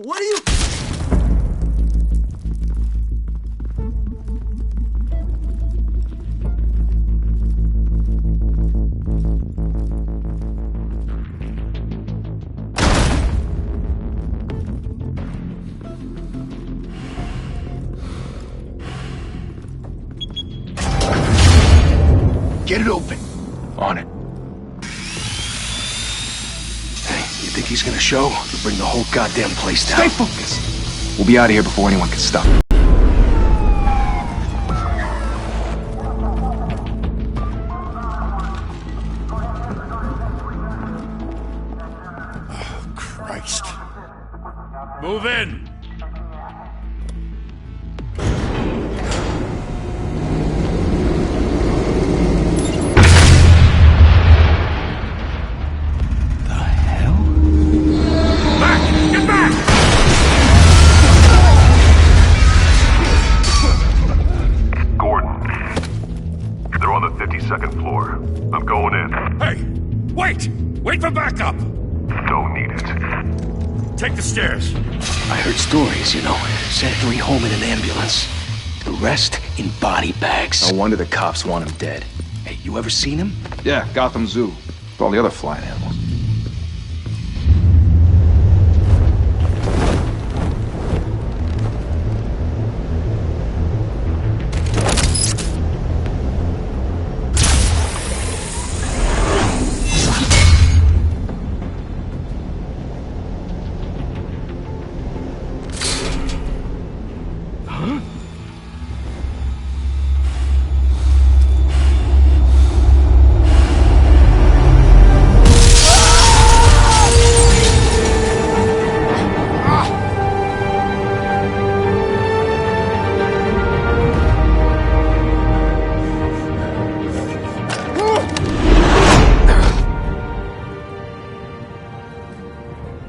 What are you... Get it open. On it. Hey, you think he's gonna show? He'll bring the whole goddamn place down. Stay focused! We'll be out of here before anyone can stop. Oh, Christ. Move in! Second floor. I'm going in. Hey! Wait! Wait for backup! Don't need it. Take the stairs. I heard stories, you know. Sent 3 home in an ambulance. The rest in body bags. No wonder the cops want him dead. Hey, you ever seen him? Yeah, Gotham Zoo. With all the other flying animals.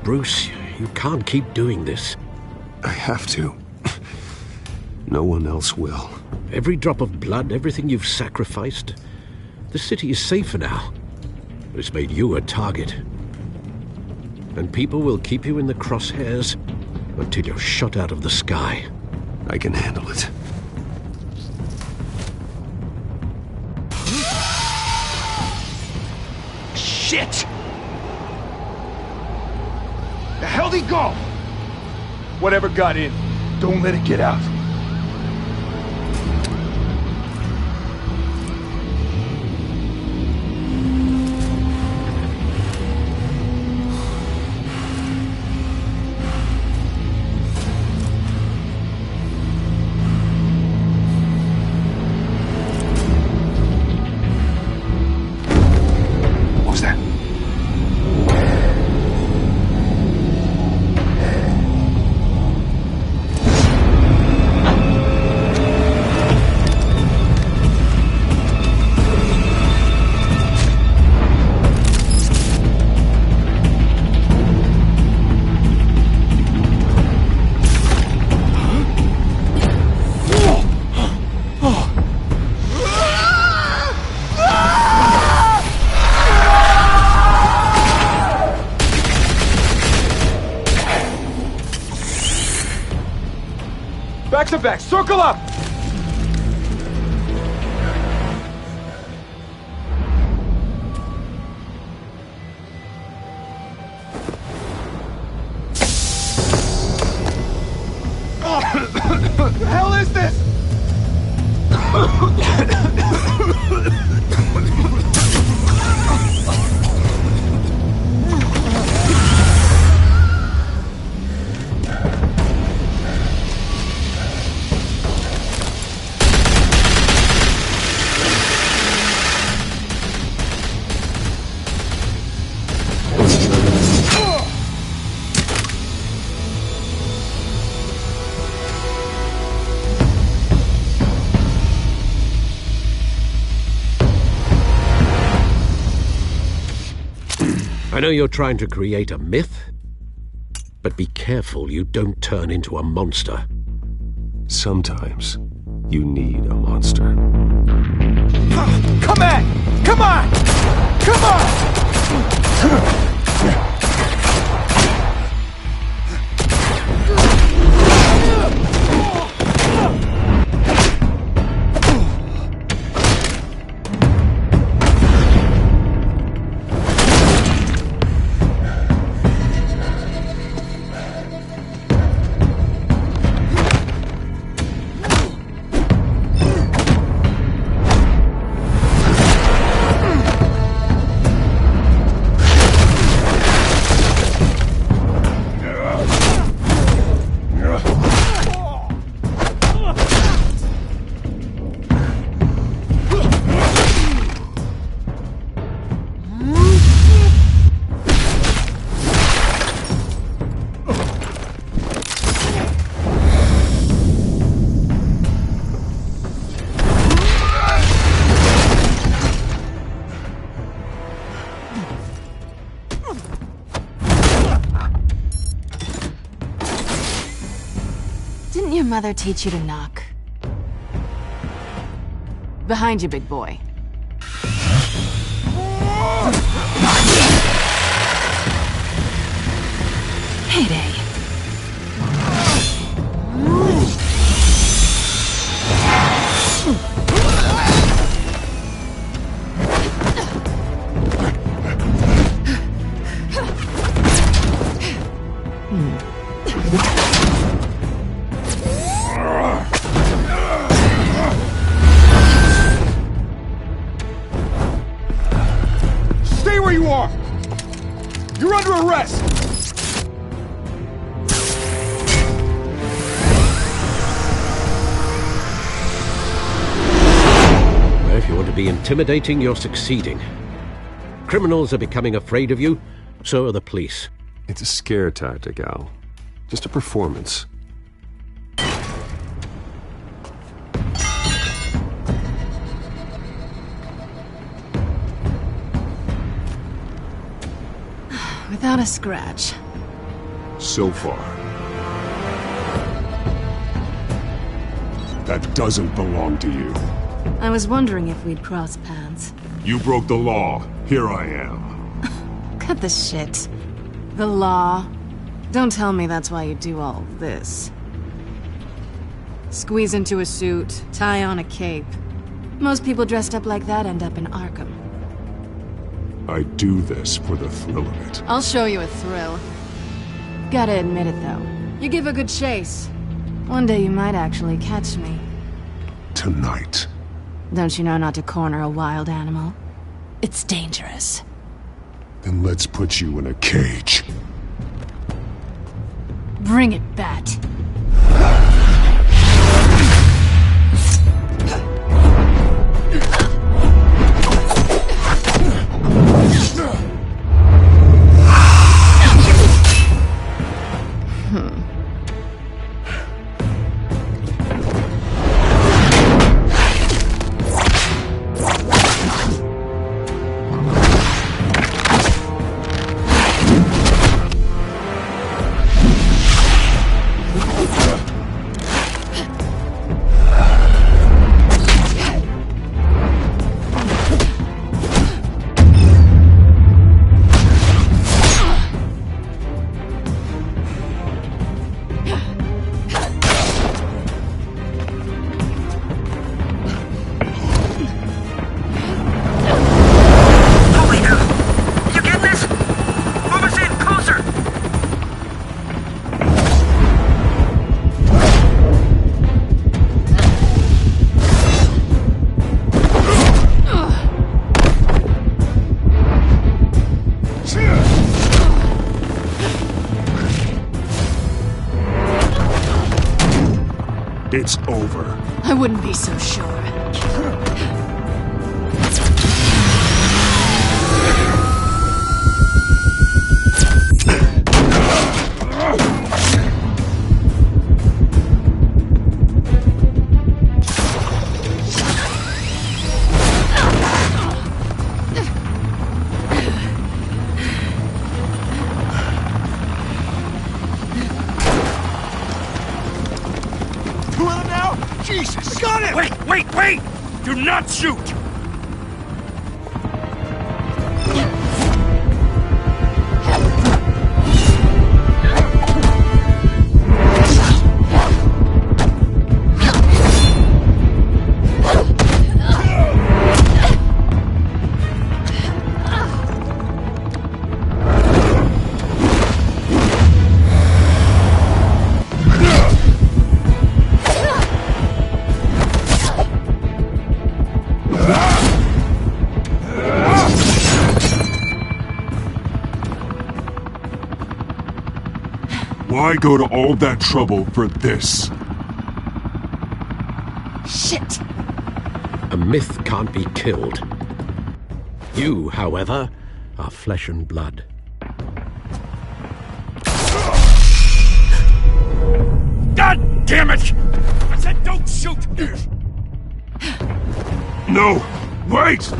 Bruce, you can't keep doing this. I have to. No one else will. Every drop of blood, everything you've sacrificed. The city is safer now. But it's made you a target. And people will keep you in the crosshairs until you're shot out of the sky. I can handle it. Shit! The hell'd he go? Whatever got in, don't let it get out. What was that? Back to back, circle up! What the hell is this? I know you're trying to create a myth, but be careful you don't turn into a monster. Sometimes you need a monster. Come on! Come on! Come on! grandmother teach you to knock? Behind you, big boy. Heyday. Stay where you are! You're under arrest! If you want to be intimidating, you're succeeding. Criminals are becoming afraid of you, so are the police. It's a scare tactic, Al. Just a performance. Without a scratch. So far. That doesn't belong to you. I was wondering if we'd cross paths. You broke the law. Here I am. Cut the shit. The law. Don't tell me that's why you do all this. Squeeze into a suit, tie on a cape. Most people dressed up like that end up in Arkham. I do this for the thrill of it. I'll show you a thrill. Gotta admit it, though. You give a good chase. One day you might actually catch me. Tonight. Don't you know not to corner a wild animal? It's dangerous. Then let's put you in a cage. Bring it, Bat. It's over. I wouldn't be so sure. Jesus! I got it! Wait! Do not shoot! Why go to all that trouble for this? Shit! A myth can't be killed. You, however, are flesh and blood. God damn it! I said don't shoot! No! Wait!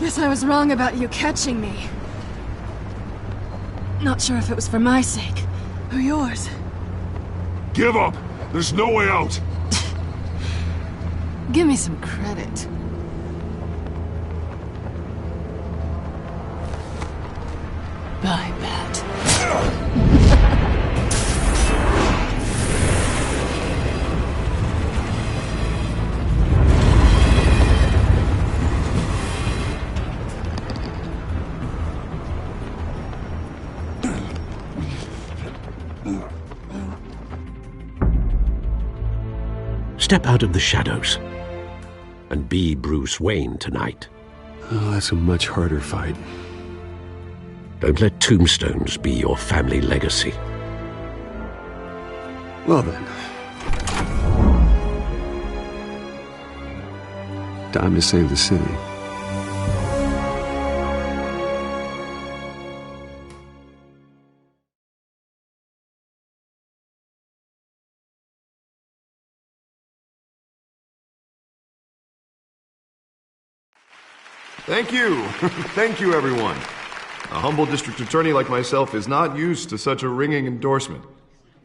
Guess I was wrong about you catching me. Not sure if it was for my sake, or yours. Give up! There's no way out! Give me some credit. Bye, Pat. Step out of the shadows and be Bruce Wayne tonight. Oh, that's a much harder fight. Don't let tombstones be your family legacy. Well then. Time to save the city. Thank you. Thank you, everyone. A humble district attorney like myself is not used to such a ringing endorsement.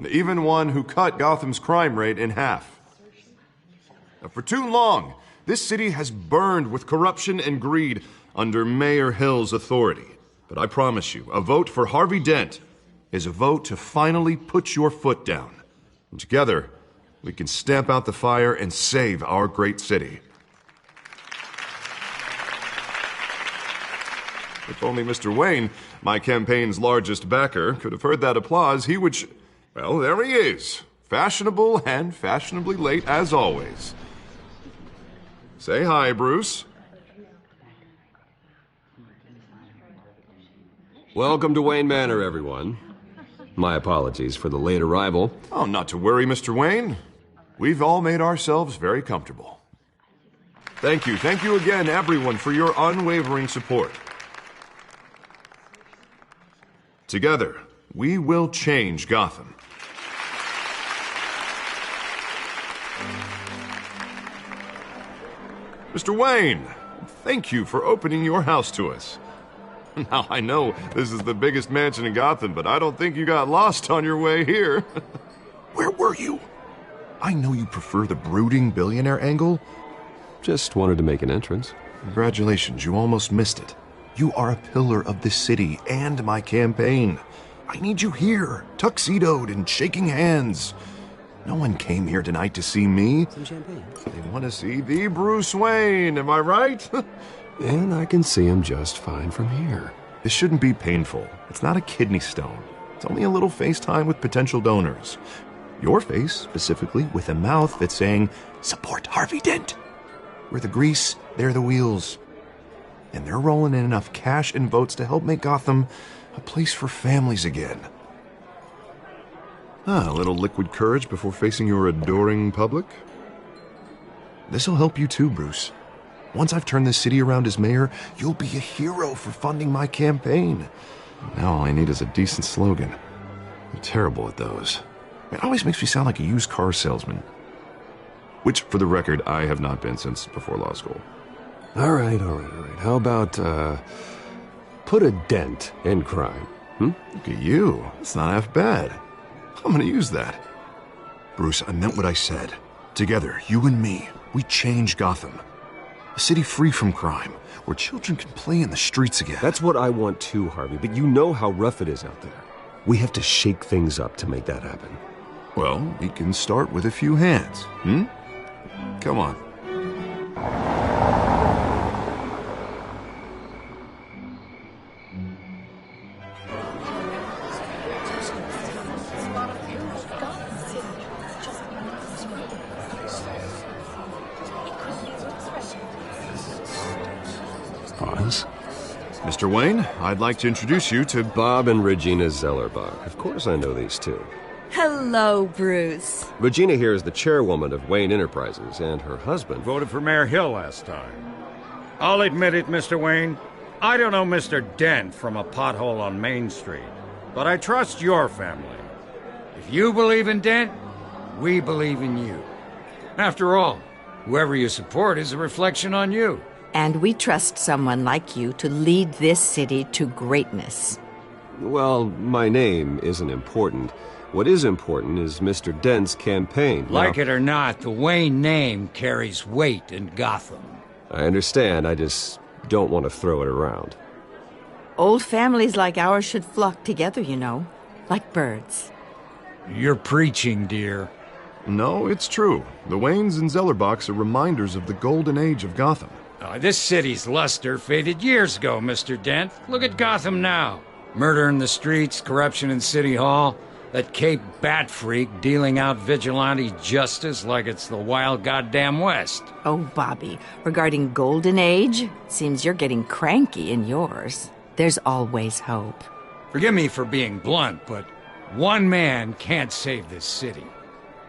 Even one who cut Gotham's crime rate in half. For too long, this city has burned with corruption and greed under Mayor Hill's authority. But I promise you, a vote for Harvey Dent is a vote to finally put your foot down. And together, we can stamp out the fire and save our great city. If only Mr. Wayne, my campaign's largest backer, could have heard that applause, he would well, there he is. Fashionable and fashionably late as always. Say hi, Bruce. Welcome to Wayne Manor, everyone. My apologies for the late arrival. Oh, not to worry, Mr. Wayne. We've all made ourselves very comfortable. Thank you again, everyone, for your unwavering support. Together, we will change Gotham. Mr. Wayne, thank you for opening your house to us. Now, I know this is the biggest mansion in Gotham, but I don't think you got lost on your way here. Where were you? I know you prefer the brooding billionaire angle. Just wanted to make an entrance. Congratulations, you almost missed it. You are a pillar of this city and my campaign. I need you here, tuxedoed and shaking hands. No one came here tonight to see me. Some champagne. They want to see the Bruce Wayne, am I right? And I can see him just fine from here. This shouldn't be painful. It's not a kidney stone. It's only a little FaceTime with potential donors. Your face, specifically, with a mouth that's saying, support Harvey Dent. We're the grease, they're the wheels. And they're rolling in enough cash and votes to help make Gotham a place for families again. A little liquid courage before facing your adoring public. This'll help you too, Bruce. Once I've turned this city around as mayor, you'll be a hero for funding my campaign. Now all I need is a decent slogan. I'm terrible at those. It always makes me sound like a used car salesman. Which, for the record, I have not been since before law school. All right. How about, put a dent in crime? Look at you. It's not half bad. I'm gonna use that. Bruce, I meant what I said. Together, you and me, we change Gotham. A city free from crime, where children can play in the streets again. That's what I want too, Harvey, but you know how rough it is out there. We have to shake things up to make that happen. Well, we can start with a few hands, Come on. Pause. Mr. Wayne, I'd like to introduce you to Bob and Regina Zellerbach. Of course I know these two. Hello, Bruce. Regina here is the chairwoman of Wayne Enterprises, and her husband Voted for Mayor Hill last time. I'll admit it, Mr. Wayne. I don't know Mr. Dent from a pothole on Main Street, but I trust your family. If you believe in Dent, we believe in you. After all, whoever you support is a reflection on you. And we trust someone like you to lead this city to greatness. Well, my name isn't important. What is important is Mr. Dent's campaign. Like it or not, the Wayne name carries weight in Gotham. I understand, I just don't want to throw it around. Old families like ours should flock together, you know, like birds. You're preaching, dear. No, it's true. The Waynes and Zellerbachs are reminders of the golden age of Gotham. This city's luster faded years ago, Mr. Dent. Look at Gotham now. Murder in the streets, corruption in City Hall, that Cape Bat freak dealing out vigilante justice like it's the wild goddamn West. Oh, Bobby, regarding Golden Age, seems you're getting cranky in yours. There's always hope. Forgive me for being blunt, but one man can't save this city.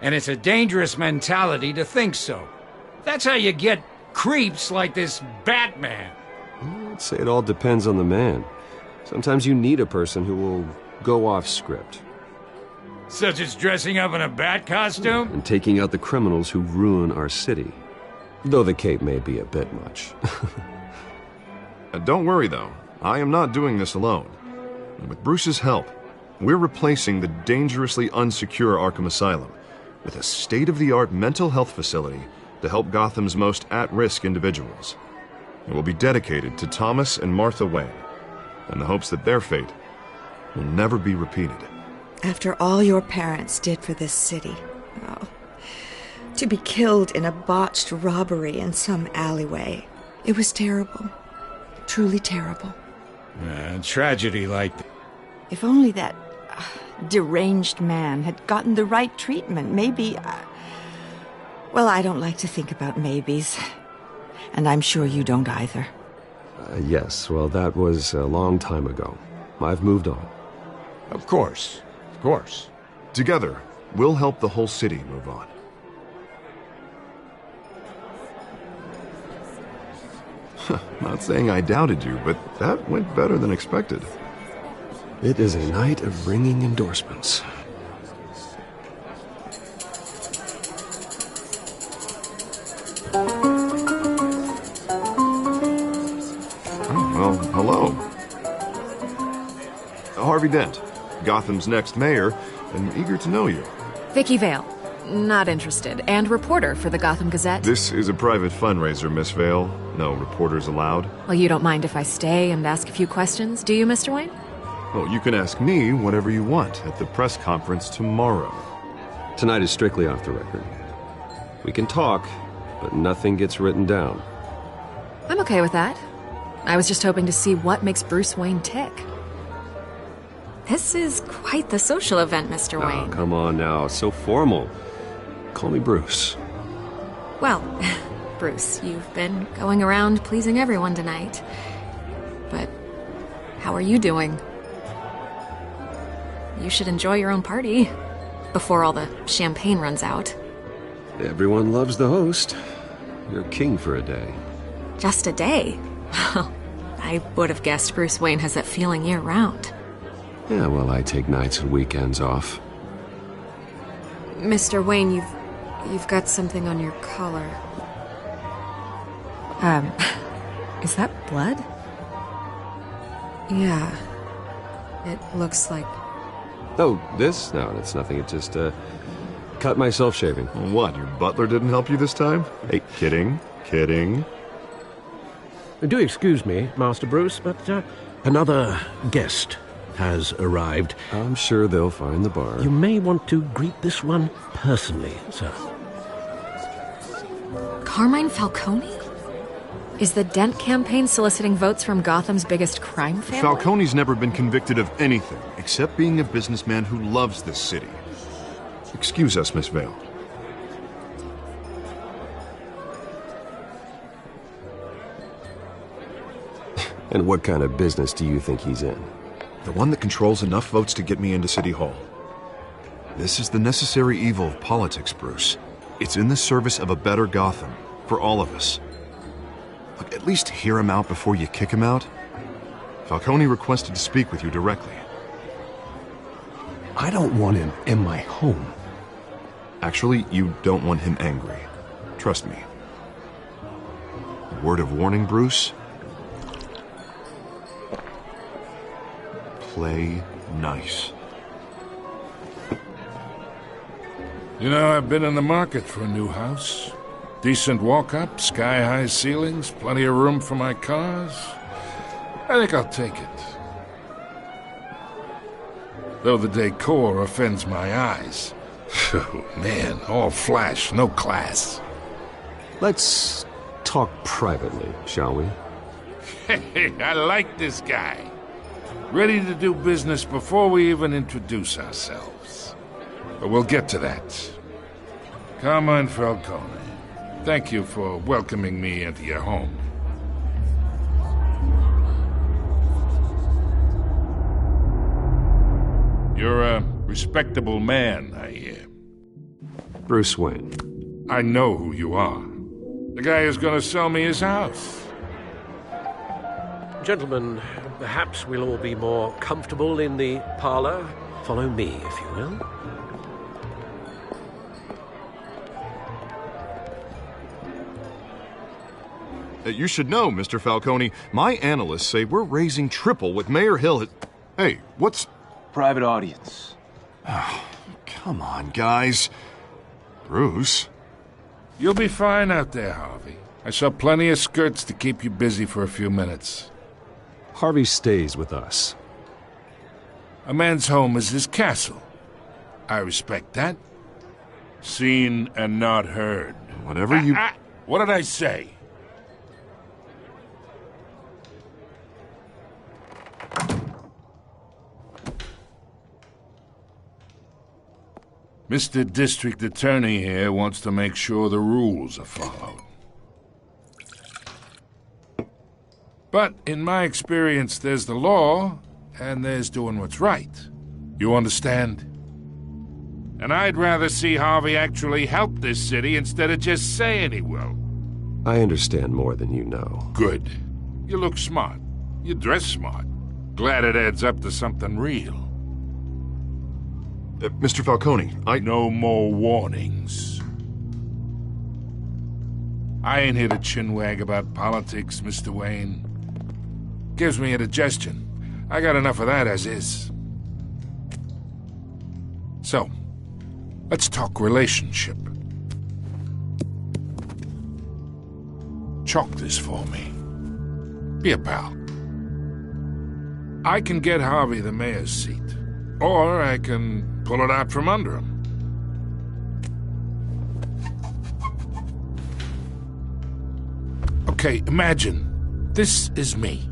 And it's a dangerous mentality to think so. That's how you get creeps like this Batman. I'd say it all depends on the man. Sometimes you need a person who will go off script. Such as dressing up in a bat costume? And taking out the criminals who ruin our city. Though the cape may be a bit much. Don't worry, though. I am not doing this alone. And with Bruce's help, we're replacing the dangerously unsecure Arkham Asylum with a state-of-the-art mental health facility to help Gotham's most at-risk individuals. It will be dedicated to Thomas and Martha Wayne, in the hopes that their fate will never be repeated. After all your parents did for this city, to be killed in a botched robbery in some alleyway, it was terrible. Truly terrible. Tragedy like that. If only that deranged man had gotten the right treatment, maybe... Well, I don't like to think about maybes. And I'm sure you don't either. Yes, well, that was a long time ago. I've moved on. Of course. Of course. Together, we'll help the whole city move on. Not saying I doubted you, but that went better than expected. It is a night of ringing endorsements. Well, hello. Harvey Dent, Gotham's next mayor, and eager to know you. Vicky Vale. Not interested. And reporter for the Gotham Gazette. This is a private fundraiser, Miss Vale. No reporters allowed. Well, you don't mind if I stay and ask a few questions, do you, Mr. Wayne? Well, you can ask me whatever you want at the press conference tomorrow. Tonight is strictly off the record. We can talk, but nothing gets written down. I'm okay with that. I was just hoping to see what makes Bruce Wayne tick. This is quite the social event, Mr. Wayne. Oh, come on now. So formal. Call me Bruce. Well, Bruce, you've been going around pleasing everyone tonight. But how are you doing? You should enjoy your own party before all the champagne runs out. Everyone loves the host. You're king for a day. Just a day? I would have guessed Bruce Wayne has that feeling year-round. Yeah, well, I take nights and weekends off. Mr. Wayne, you've got something on your collar. Is that blood? Yeah. It looks like... Oh, this? No, it's nothing. It just, cut myself shaving. What, your butler didn't help you this time? Hey, kidding. Do excuse me, Master Bruce, but another guest has arrived. I'm sure they'll find the bar. You may want to greet this one personally, sir. Carmine Falcone? Is the Dent campaign soliciting votes from Gotham's biggest crime family? Falcone's never been convicted of anything except being a businessman who loves this city. Excuse us, Miss Vale. And what kind of business do you think he's in? The one that controls enough votes to get me into City Hall. This is the necessary evil of politics, Bruce. It's in the service of a better Gotham, for all of us. Look, at least hear him out before you kick him out. Falcone requested to speak with you directly. I don't want him in my home. Actually, you don't want him angry. Trust me. Word of warning, Bruce? Play nice. You know, I've been in the market for a new house. Decent walk-up, sky-high ceilings, plenty of room for my cars. I think I'll take it. Though the decor offends my eyes. Oh, man, all flash, no class. Let's talk privately, shall we? Hey, I like this guy. Ready to do business before we even introduce ourselves. But we'll get to that. Carmine Falcone, thank you for welcoming me into your home. You're a respectable man, I hear. Bruce Wayne. I know who you are. The guy who's going to sell me his house. Gentlemen, perhaps we'll all be more comfortable in the parlor. Follow me, if you will. You should know, Mr. Falcone, my analysts say we're raising triple what Mayor Hill has... Hey, what's... Private audience. Oh, come on, guys. Bruce? You'll be fine out there, Harvey. I saw plenty of skirts to keep you busy for a few minutes. Harvey stays with us. A man's home is his castle. I respect that. Seen and not heard. Whatever you... What did I say? Mr. District Attorney here wants to make sure the rules are followed. But in my experience, there's the law, and there's doing what's right. You understand? And I'd rather see Harvey actually help this city instead of just saying he will. I understand more than you know. Good. You look smart. You dress smart. Glad it adds up to something real. Mr. Falcone, No more warnings. I ain't here to chinwag about politics, Mr. Wayne. Gives me indigestion. I got enough of that as is. So, let's talk relationship. Chalk this for me. Be a pal. I can get Harvey the mayor's seat, or I can pull it out from under him. Okay, imagine this is me.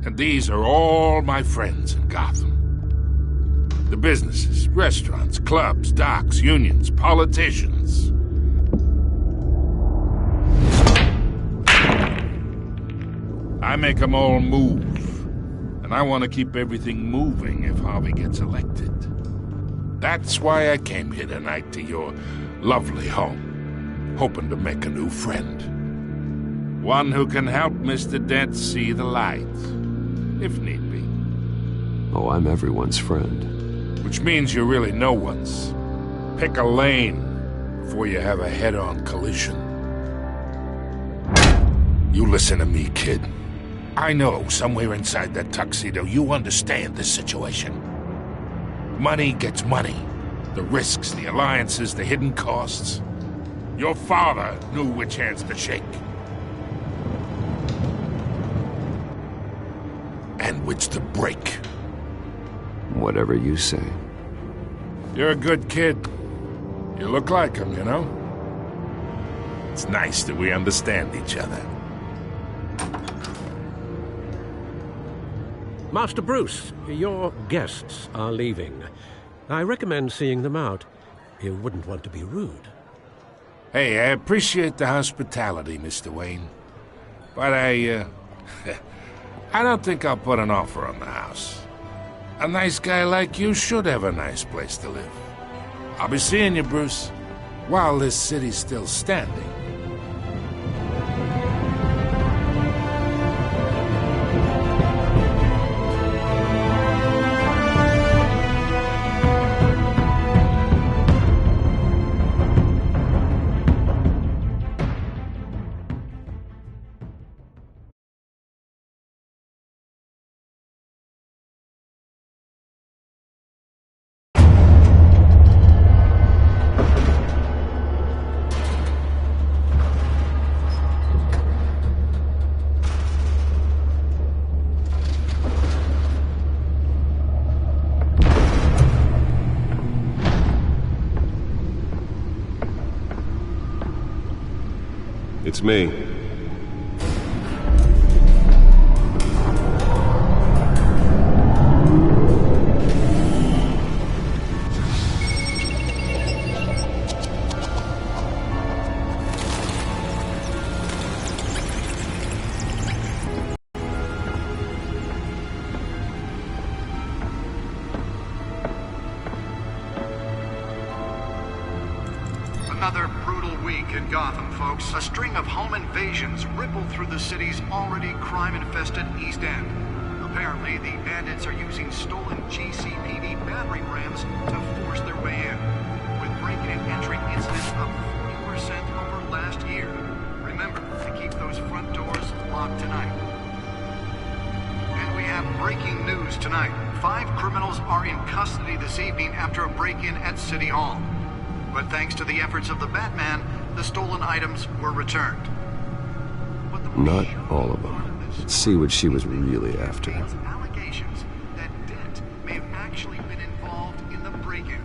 And these are all my friends in Gotham. The businesses, restaurants, clubs, docks, unions, politicians. I make them all move. And I want to keep everything moving if Harvey gets elected. That's why I came here tonight to your lovely home, hoping to make a new friend. One who can help Mr. Dent see the light, if need be. Oh, I'm everyone's friend. Which means you're really no one's. Pick a lane before you have a head-on collision. You listen to me, kid. I know somewhere inside that tuxedo you understand this situation. Money gets money. The risks, the alliances, the hidden costs. Your father knew which hands to shake. And which to break. Whatever you say. You're a good kid. You look like him, you know? It's nice that we understand each other. Master Bruce, your guests are leaving. I recommend seeing them out. You wouldn't want to be rude. Hey, I appreciate the hospitality, Mr. Wayne. But I don't think I'll put an offer on the house. A nice guy like you should have a nice place to live. I'll be seeing you, Bruce, while this city's still standing. It's me. Another brutal week in Gotham, folks. A string of home invasions rippled through the city's already crime-infested East End. Apparently, the bandits are using stolen GCPD battering rams to force their way in, with breaking and entering incidents up 40% over last year. Remember to keep those front doors locked tonight. And we have breaking news tonight. 5 criminals are in custody this evening after a break-in at City Hall. But thanks to the efforts of the Batman, the stolen items were returned. Not all of them. Let's see what she was really after. Allegations that Dent may have actually been involved in the break-in.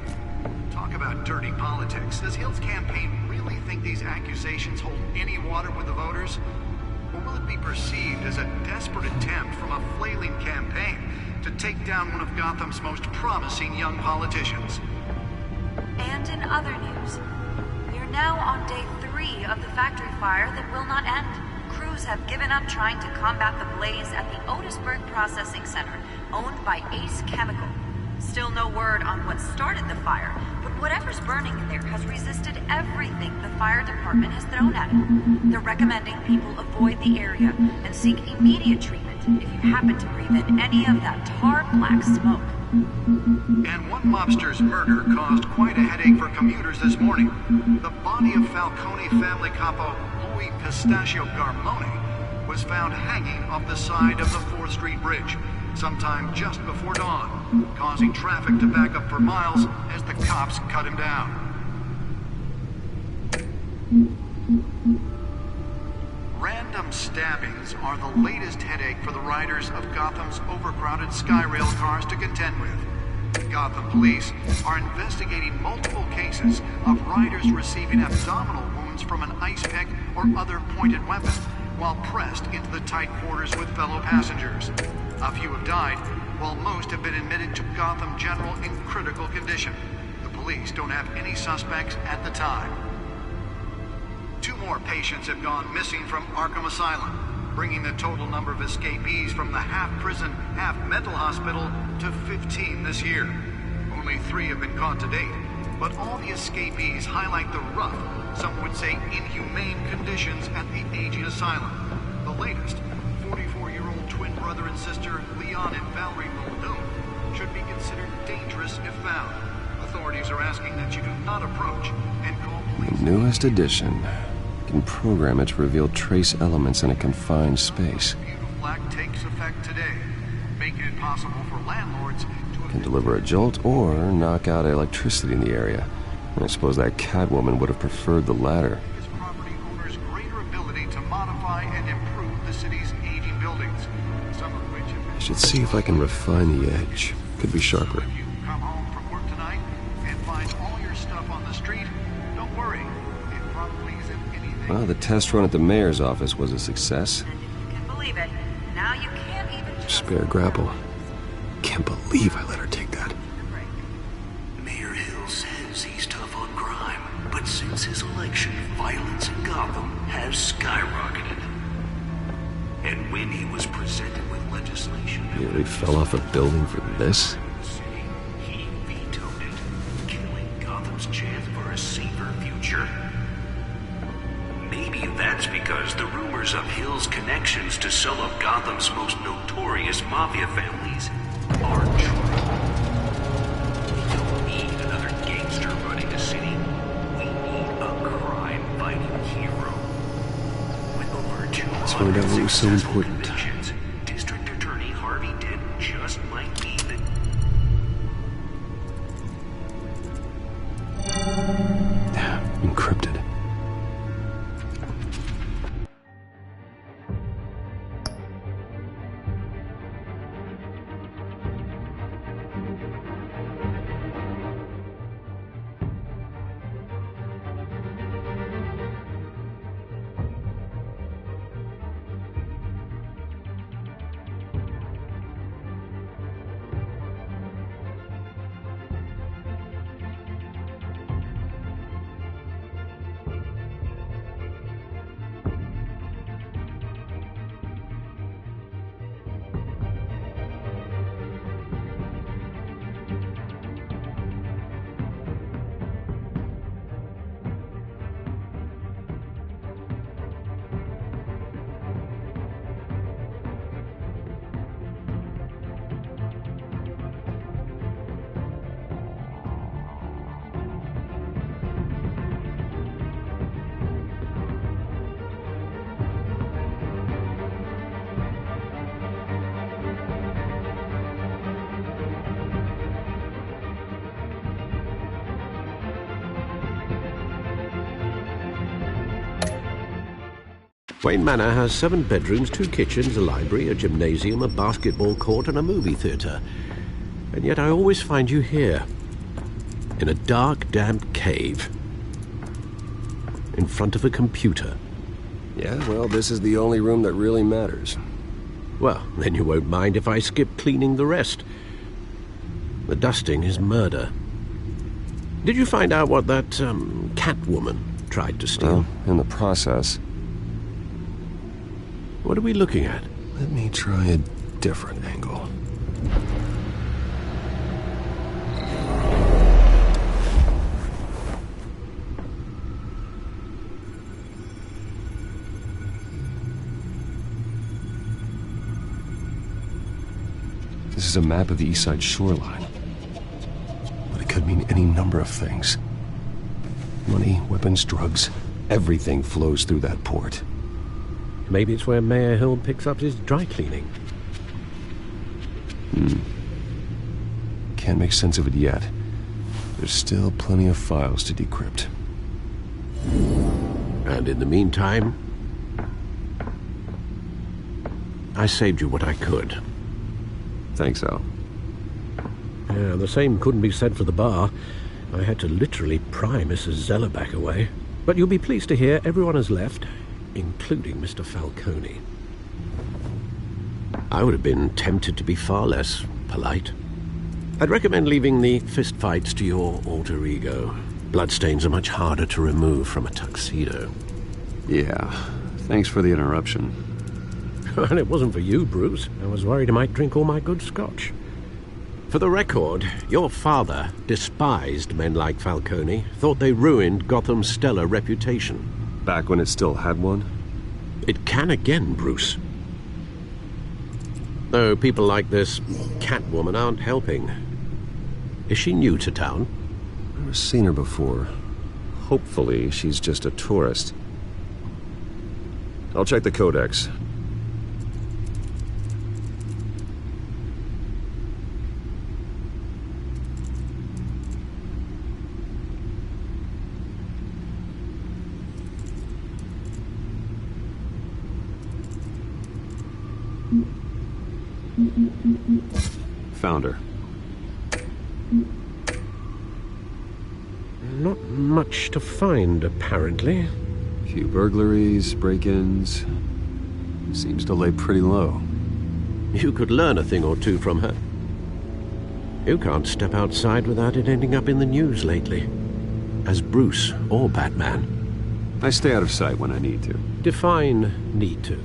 Talk about dirty politics. Does Hill's campaign really think these accusations hold any water with the voters? Or will it be perceived as a desperate attempt from a flailing campaign to take down one of Gotham's most promising young politicians? And in other news, we are now on day 3 of the factory fire that will not end. Crews have given up trying to combat the blaze at the Otisburg Processing Center, owned by Ace Chemical. Still no word on what started the fire, but whatever's burning in there has resisted everything the fire department has thrown at it. They're recommending people avoid the area and seek immediate treatment if you happen to breathe in any of that tar black smoke. And one mobster's murder caused quite a headache for commuters this morning. The body of Falcone family capo Louis Pistachio Garmone was found hanging off the side of the 4th Street Bridge sometime just before dawn, causing traffic to back up for miles as the cops cut him down. Random stabbings are the latest headache for the riders of Gotham's overcrowded Skyrail cars to contend with. Gotham police are investigating multiple cases of riders receiving abdominal wounds from an ice pick or other pointed weapon while pressed into the tight quarters with fellow passengers. A few have died, while most have been admitted to Gotham General in critical condition. The police don't have any suspects at the time. 2 more patients have gone missing from Arkham Asylum, bringing the total number of escapees from the half-prison, half-mental hospital to 15 this year. Only 3 have been caught to date, but all the escapees highlight the rough, some would say inhumane conditions at the aging asylum. The latest, 44-year-old twin brother and sister Leon and Valerie Muldoon, should be considered dangerous if found. Authorities are asking that you do not approach and call police. Newest edition. Can program it to reveal trace elements in a confined space. Black takes effect today, making it possible for landlords to Can deliver a jolt or knock out electricity in the area. And I suppose that Catwoman would have preferred the latter. property owners greater ability to modify and improve the city's aging buildings, some of which have been... I should see if I can refine the edge. Could be sharper. Come home from work tonight and find all your stuff on the street. Don't worry, it probably isn't anything. Well, the test run at the mayor's office was a success. You can believe it. Now you can't even... Spare grapple. Can't believe I let her take that. Mayor Hill says he's tough on crime, but since his election, violence in Gotham has skyrocketed. And when he was presented with legislation... Nearly fell off a building for this? He vetoed it, killing Gotham's chance for a safer future. Maybe that's because the rumors of Hill's connections to some of Gotham's most notorious mafia families are true. We don't need another gangster running the city. We need a crime-fighting hero. With over 200 Let's find out what was so important. convictions, District Attorney Harvey Dent just might be the... Encrypted. Wayne Manor has 7 bedrooms, 2 kitchens, a library, a gymnasium, a basketball court, and a movie theatre. And yet I always find you here, in a dark, damp cave, in front of a computer. Yeah, well, this is the only room that really matters. Well, then you won't mind if I skip cleaning the rest. The dusting is murder. Did you find out what that, Catwoman tried to steal? Well, in the process. What are we looking at? Let me try a different angle. This is a map of the East Side shoreline. But it could mean any number of things. Money, weapons, drugs, everything flows through that port. Maybe it's where Mayor Hill picks up his dry cleaning. Can't make sense of it yet. There's still plenty of files to decrypt. And in the meantime, I saved you what I could. Thanks, Al. Yeah, the same couldn't be said for the bar. I had to literally pry Mrs. Zellerback away. But you'll be pleased to hear everyone has left, including Mr. Falcone. I would have been tempted to be far less polite. I'd recommend leaving the fistfights to your alter ego. Bloodstains are much harder to remove from a tuxedo. Yeah, thanks for the interruption. And it wasn't for you, Bruce. I was worried I might drink all my good scotch. For the record, your father despised men like Falcone, thought they ruined Gotham's stellar reputation. Back when it still had one? It can again, Bruce. Though people like this Catwoman aren't helping. Is she new to town? I've never seen her before. Hopefully, she's just a tourist. I'll check the codex. Found her. Not much to find, apparently. Few burglaries, break-ins. Seems to lay pretty low. You could learn a thing or two from her. You can't step outside without it ending up in the news lately. As Bruce or Batman. I stay out of sight when I need to. Define need to.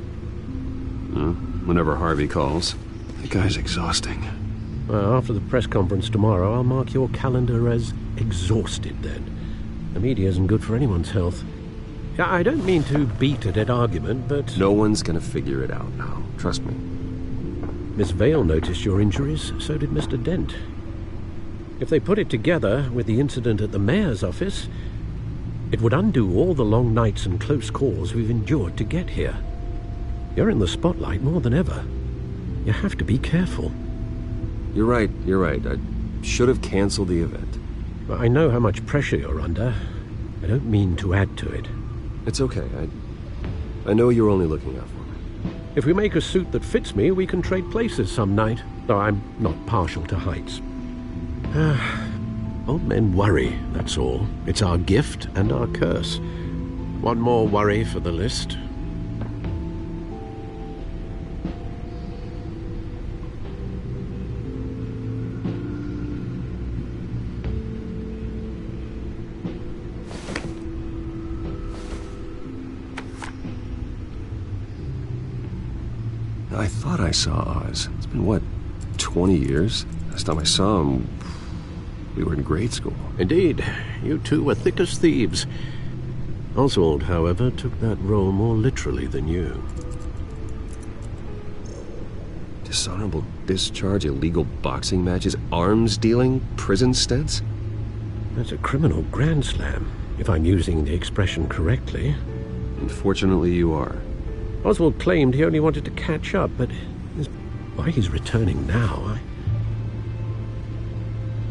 Whenever Harvey calls. The guy's exhausting. Well, after the press conference tomorrow, I'll mark your calendar as exhausted then. The media isn't good for anyone's health. I don't mean to beat a dead argument, but... No one's gonna figure it out now. Trust me. Miss Vale noticed your injuries, so did Mr. Dent. If they put it together with the incident at the mayor's office, it would undo all the long nights and close calls we've endured to get here. You're in the spotlight more than ever. You have to be careful. You're right. I should have canceled the event. I know how much pressure you're under. I don't mean to add to it. It's okay. I know you're only looking out for me. If we make a suit that fits me, we can trade places some night. Though I'm not partial to heights. Old men worry, that's all. It's our gift and our curse. One more worry for the list. I thought I saw Oz. It's been, what, 20 years? Last time I saw him, we were in grade school. Indeed. You two were thick as thieves. Oswald, however, took that role more literally than you. Dishonorable discharge, illegal boxing matches, arms dealing, prison stints? That's a criminal grand slam, if I'm using the expression correctly. Unfortunately, you are. Oswald claimed he only wanted to catch up, but why he's returning now, I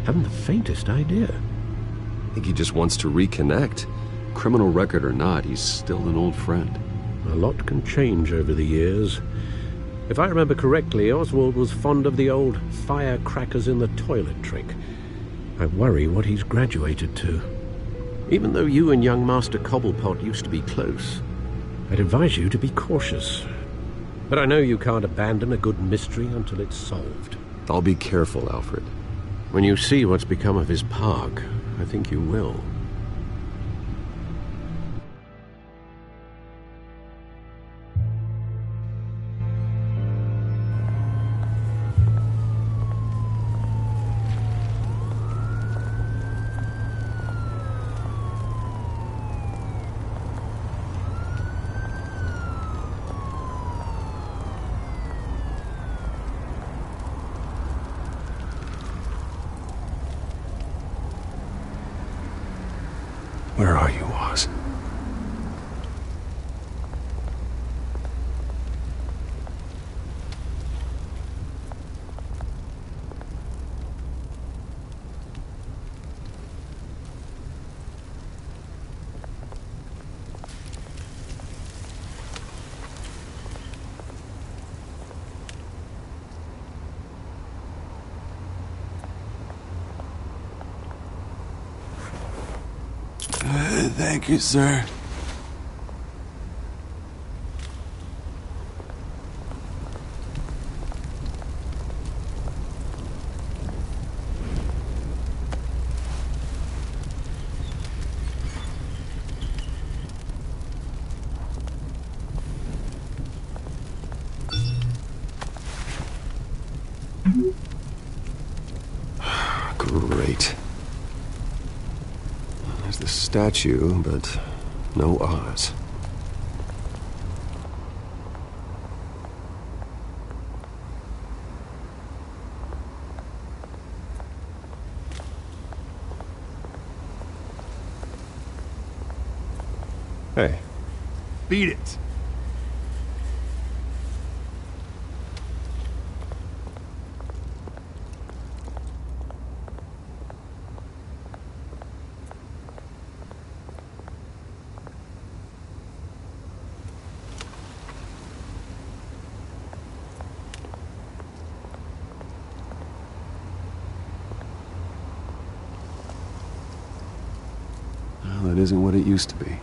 haven't the faintest idea. I think he just wants to reconnect. Criminal record or not, he's still an old friend. A lot can change over the years. If I remember correctly, Oswald was fond of the old firecrackers in the toilet trick. I worry what he's graduated to. Even though you and young Master Cobblepot used to be close, I'd advise you to be cautious. But I know you can't abandon a good mystery until it's solved. I'll be careful, Alfred. When you see what's become of his park, I think you will. Where are you, Oz? Thank you, sir. Great. There's the statue, but no Oz. Hey. Beat it. Well, it isn't what it used to be.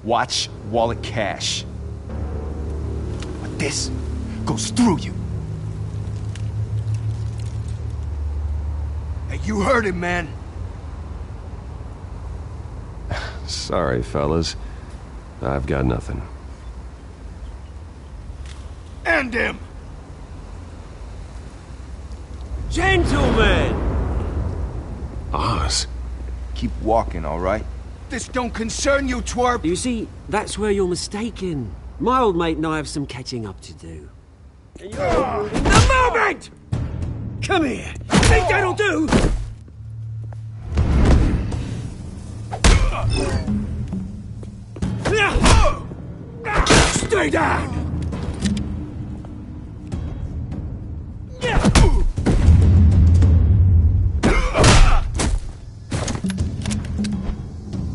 Watch wallet cash. But this goes through you. Hey, you heard him, man. Sorry, fellas. I've got nothing. End him! Gentlemen! Oz. Keep walking, all right? This don't concern you, twerp! You see, that's where you're mistaken. My old mate and I have some catching up to do. The moment! Come here! Think that'll do? Stay down!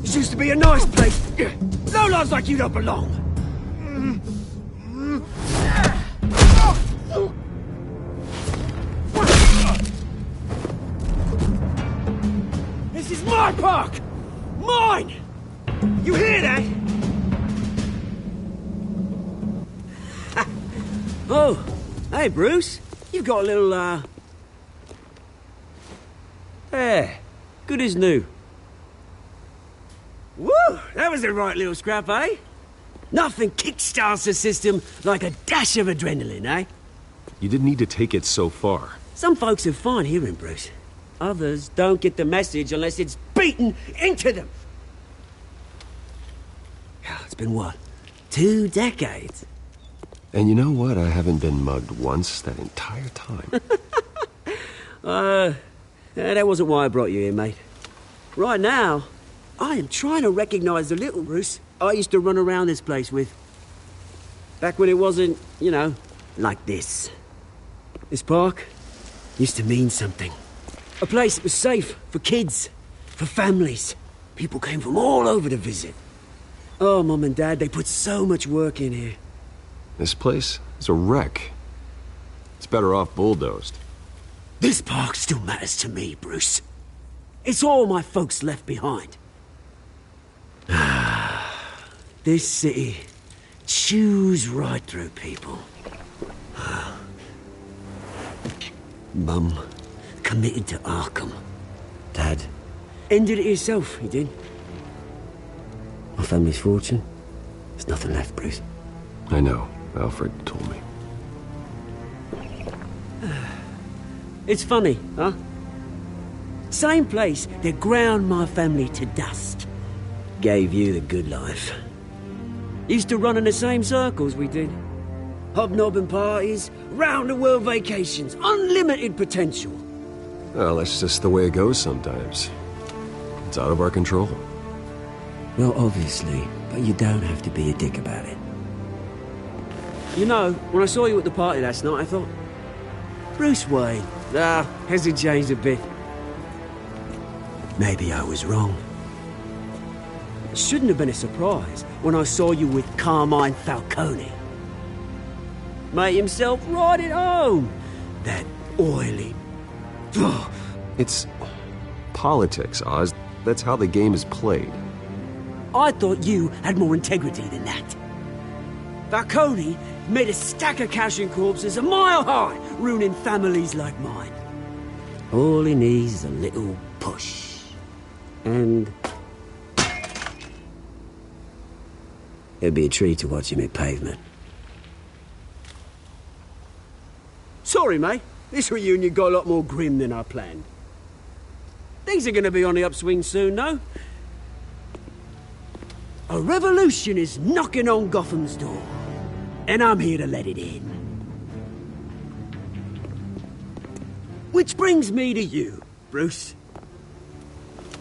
This used to be a nice place. Lowlifes like you don't belong. This is my park! Mine! You hear that? Oh, hey, Bruce. You've got a little, Yeah, good as new. Woo! That was a right little scrap, eh? Nothing kickstarts the system like a dash of adrenaline, eh? You didn't need to take it so far. Some folks are fine hearing, Bruce. Others don't get the message unless it's beaten into them. It's been, what, 2 decades? And you know what? I haven't been mugged once that entire time. That wasn't why I brought you here, mate. Right now, I am trying to recognize the little Bruce I used to run around this place with. Back when it wasn't, you know, like this. This park used to mean something. A place that was safe for kids, for families. People came from all over to visit. Oh, Mum and Dad, they put so much work in here. This place is a wreck. It's better off bulldozed. This park still matters to me, Bruce. It's all my folks left behind. This city chews right through people. Mum committed to Arkham. Dad ended it himself, he did. My family's fortune, there's nothing left, Bruce. I know. Alfred told me. It's funny, huh? Same place that ground my family to dust. Gave you the good life. Used to run in the same circles we did. Hobnobbing parties, round-the-world vacations, unlimited potential. Well, that's just the way it goes sometimes. It's out of our control. Well, obviously, but you don't have to be a dick about it. You know, when I saw you at the party last night, I thought, Bruce Wayne. Has he changed a bit? Maybe I was wrong. It shouldn't have been a surprise when I saw you with Carmine Falcone. Made himself right at home. That oily... It's politics, Oz. That's how the game is played. I thought you had more integrity than that. Falcone made a stack of cash and corpses a mile high, ruining families like mine. All he needs is a little push. And... it'd be a treat to watch him hit pavement. Sorry, mate. This reunion got a lot more grim than I planned. Things are gonna be on the upswing soon, though. A revolution is knocking on Gotham's door. And I'm here to let it in. Which brings me to you, Bruce.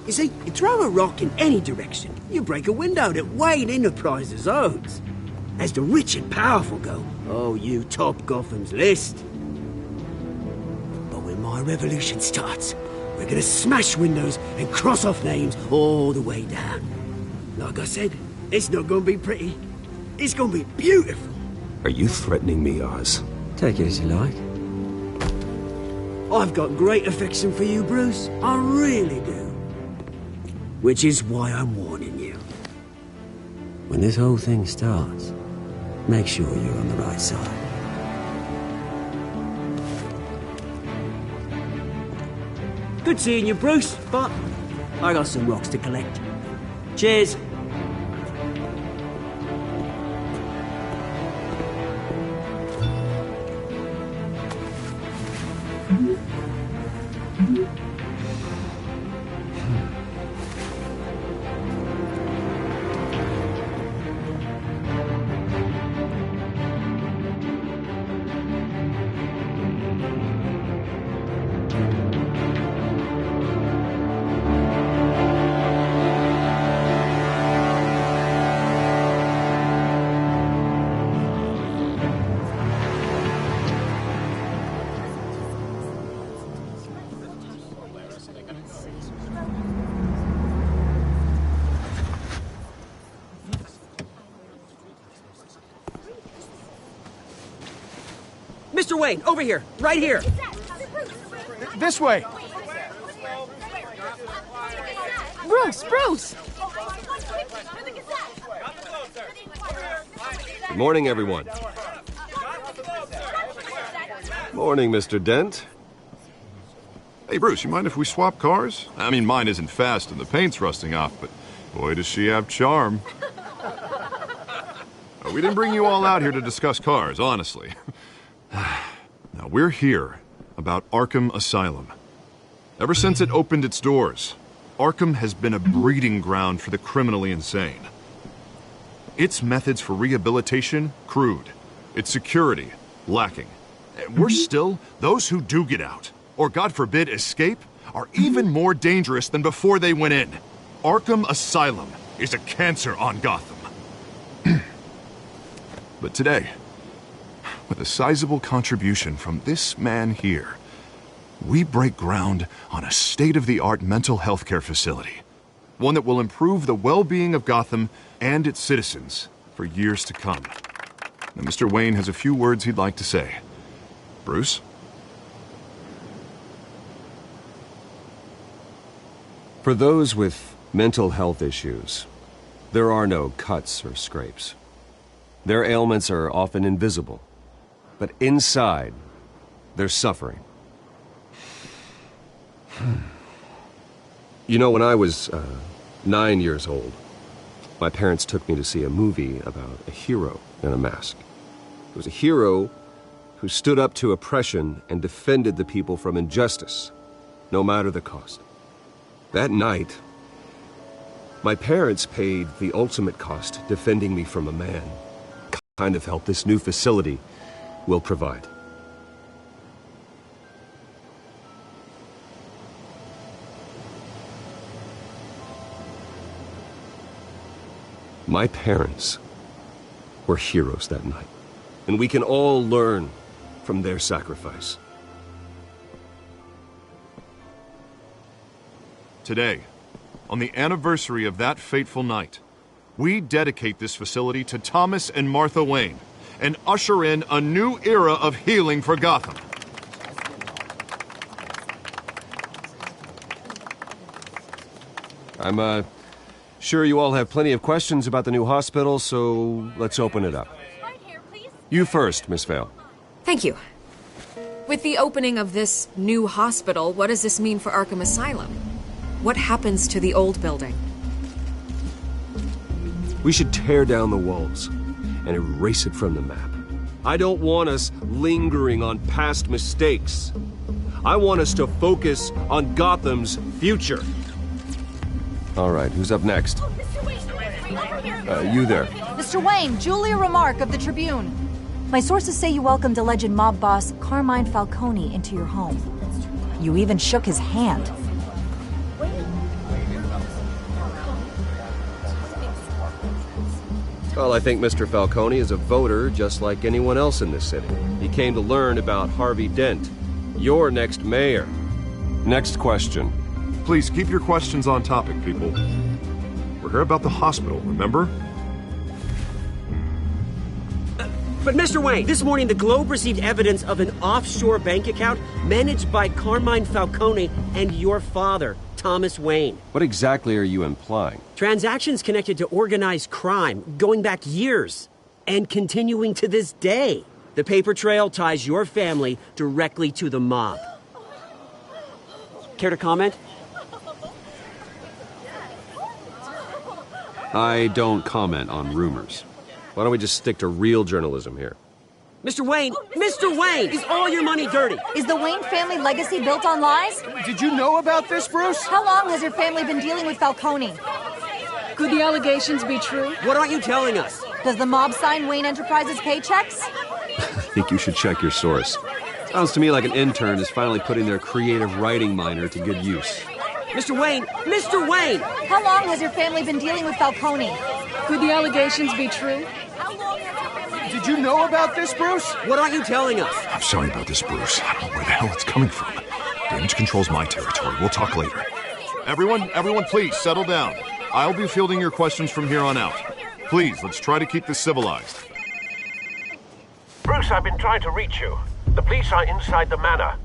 You see, you throw a rock in any direction, you break a window that Wayne Enterprises owns. As the rich and powerful go, oh, you top Gotham's list. But when my revolution starts, we're gonna smash windows and cross off names all the way down. Like I said, it's not gonna be pretty. It's gonna be beautiful. Are you threatening me, Oz? Take it as you like. I've got great affection for you, Bruce. I really do. Which is why I'm warning you. When this whole thing starts, make sure you're on the right side. Good seeing you, Bruce, but I got some rocks to collect. Cheers. Mr. Wayne, over here. Right here. This way. Bruce! Bruce! Good morning, everyone. Morning, Mr. Dent. Hey, Bruce, you mind if we swap cars? I mean, mine isn't fast and the paint's rusting off, but boy, does she have charm. We didn't bring you all out here to discuss cars, honestly. Now, we're here about Arkham Asylum. Ever since it opened its doors, Arkham has been a breeding ground for the criminally insane. Its methods for rehabilitation, crude. Its security, lacking. Worse still, those who do get out, or God forbid escape, are even more dangerous than before they went in. Arkham Asylum is a cancer on Gotham. But today, with a sizable contribution from this man here, we break ground on a state-of-the-art mental health care facility. One that will improve the well-being of Gotham and its citizens for years to come. Now, Mr. Wayne has a few words he'd like to say. Bruce? For those with mental health issues, there are no cuts or scrapes. Their ailments are often invisible, but inside, they're suffering. You know, when I was 9 years old, my parents took me to see a movie about a hero in a mask. It was a hero who stood up to oppression and defended the people from injustice, no matter the cost. That night, my parents paid the ultimate cost defending me from a man. Kind of help this new facility will provide. My parents were heroes that night, and we can all learn from their sacrifice. Today, on the anniversary of that fateful night, we dedicate this facility to Thomas and Martha Wayne and usher in a new era of healing for Gotham. I'm sure you all have plenty of questions about the new hospital, so let's open it up. You first, Miss Vale. Thank you. With the opening of this new hospital, what does this mean for Arkham Asylum? What happens to the old building? We should tear down the walls and erase it from the map. I don't want us lingering on past mistakes. I want us to focus on Gotham's future. All right, who's up next? You there. Mr. Wayne, Julia Remark of the Tribune. My sources say you welcomed alleged mob boss Carmine Falcone into your home. You even shook his hand. Well, I think Mr. Falcone is a voter just like anyone else in this city. He came to learn about Harvey Dent, your next mayor. Next question. Please keep your questions on topic, people. We're here about the hospital, remember? But Mr. Wayne, this morning the Globe received evidence of an offshore bank account managed by Carmine Falcone and your father, Thomas Wayne. What exactly are you implying? Transactions connected to organized crime going back years and continuing to this day. The paper trail ties your family directly to the mob. Care to comment? I don't comment on rumors. Why don't we just stick to real journalism here? Mr. Wayne! Mr. Wayne! Is all your money dirty? Is the Wayne family legacy built on lies? Did you know about this, Bruce? How long has your family been dealing with Falcone? Could the allegations be true? What aren't you telling us? Does the mob sign Wayne Enterprises paychecks? I think you should check your source. Sounds to me like an intern is finally putting their creative writing minor to good use. Mr. Wayne! Mr. Wayne! How long has your family been dealing with Falcone? Could the allegations be true? Did you know about this, Bruce? What aren't you telling us? I'm sorry about this, Bruce. I don't know where the hell it's coming from. Damage control's my territory. We'll talk later. Everyone, please, settle down. I'll be fielding your questions from here on out. Please, let's try to keep this civilized. Bruce, I've been trying to reach you. The police are inside the manor.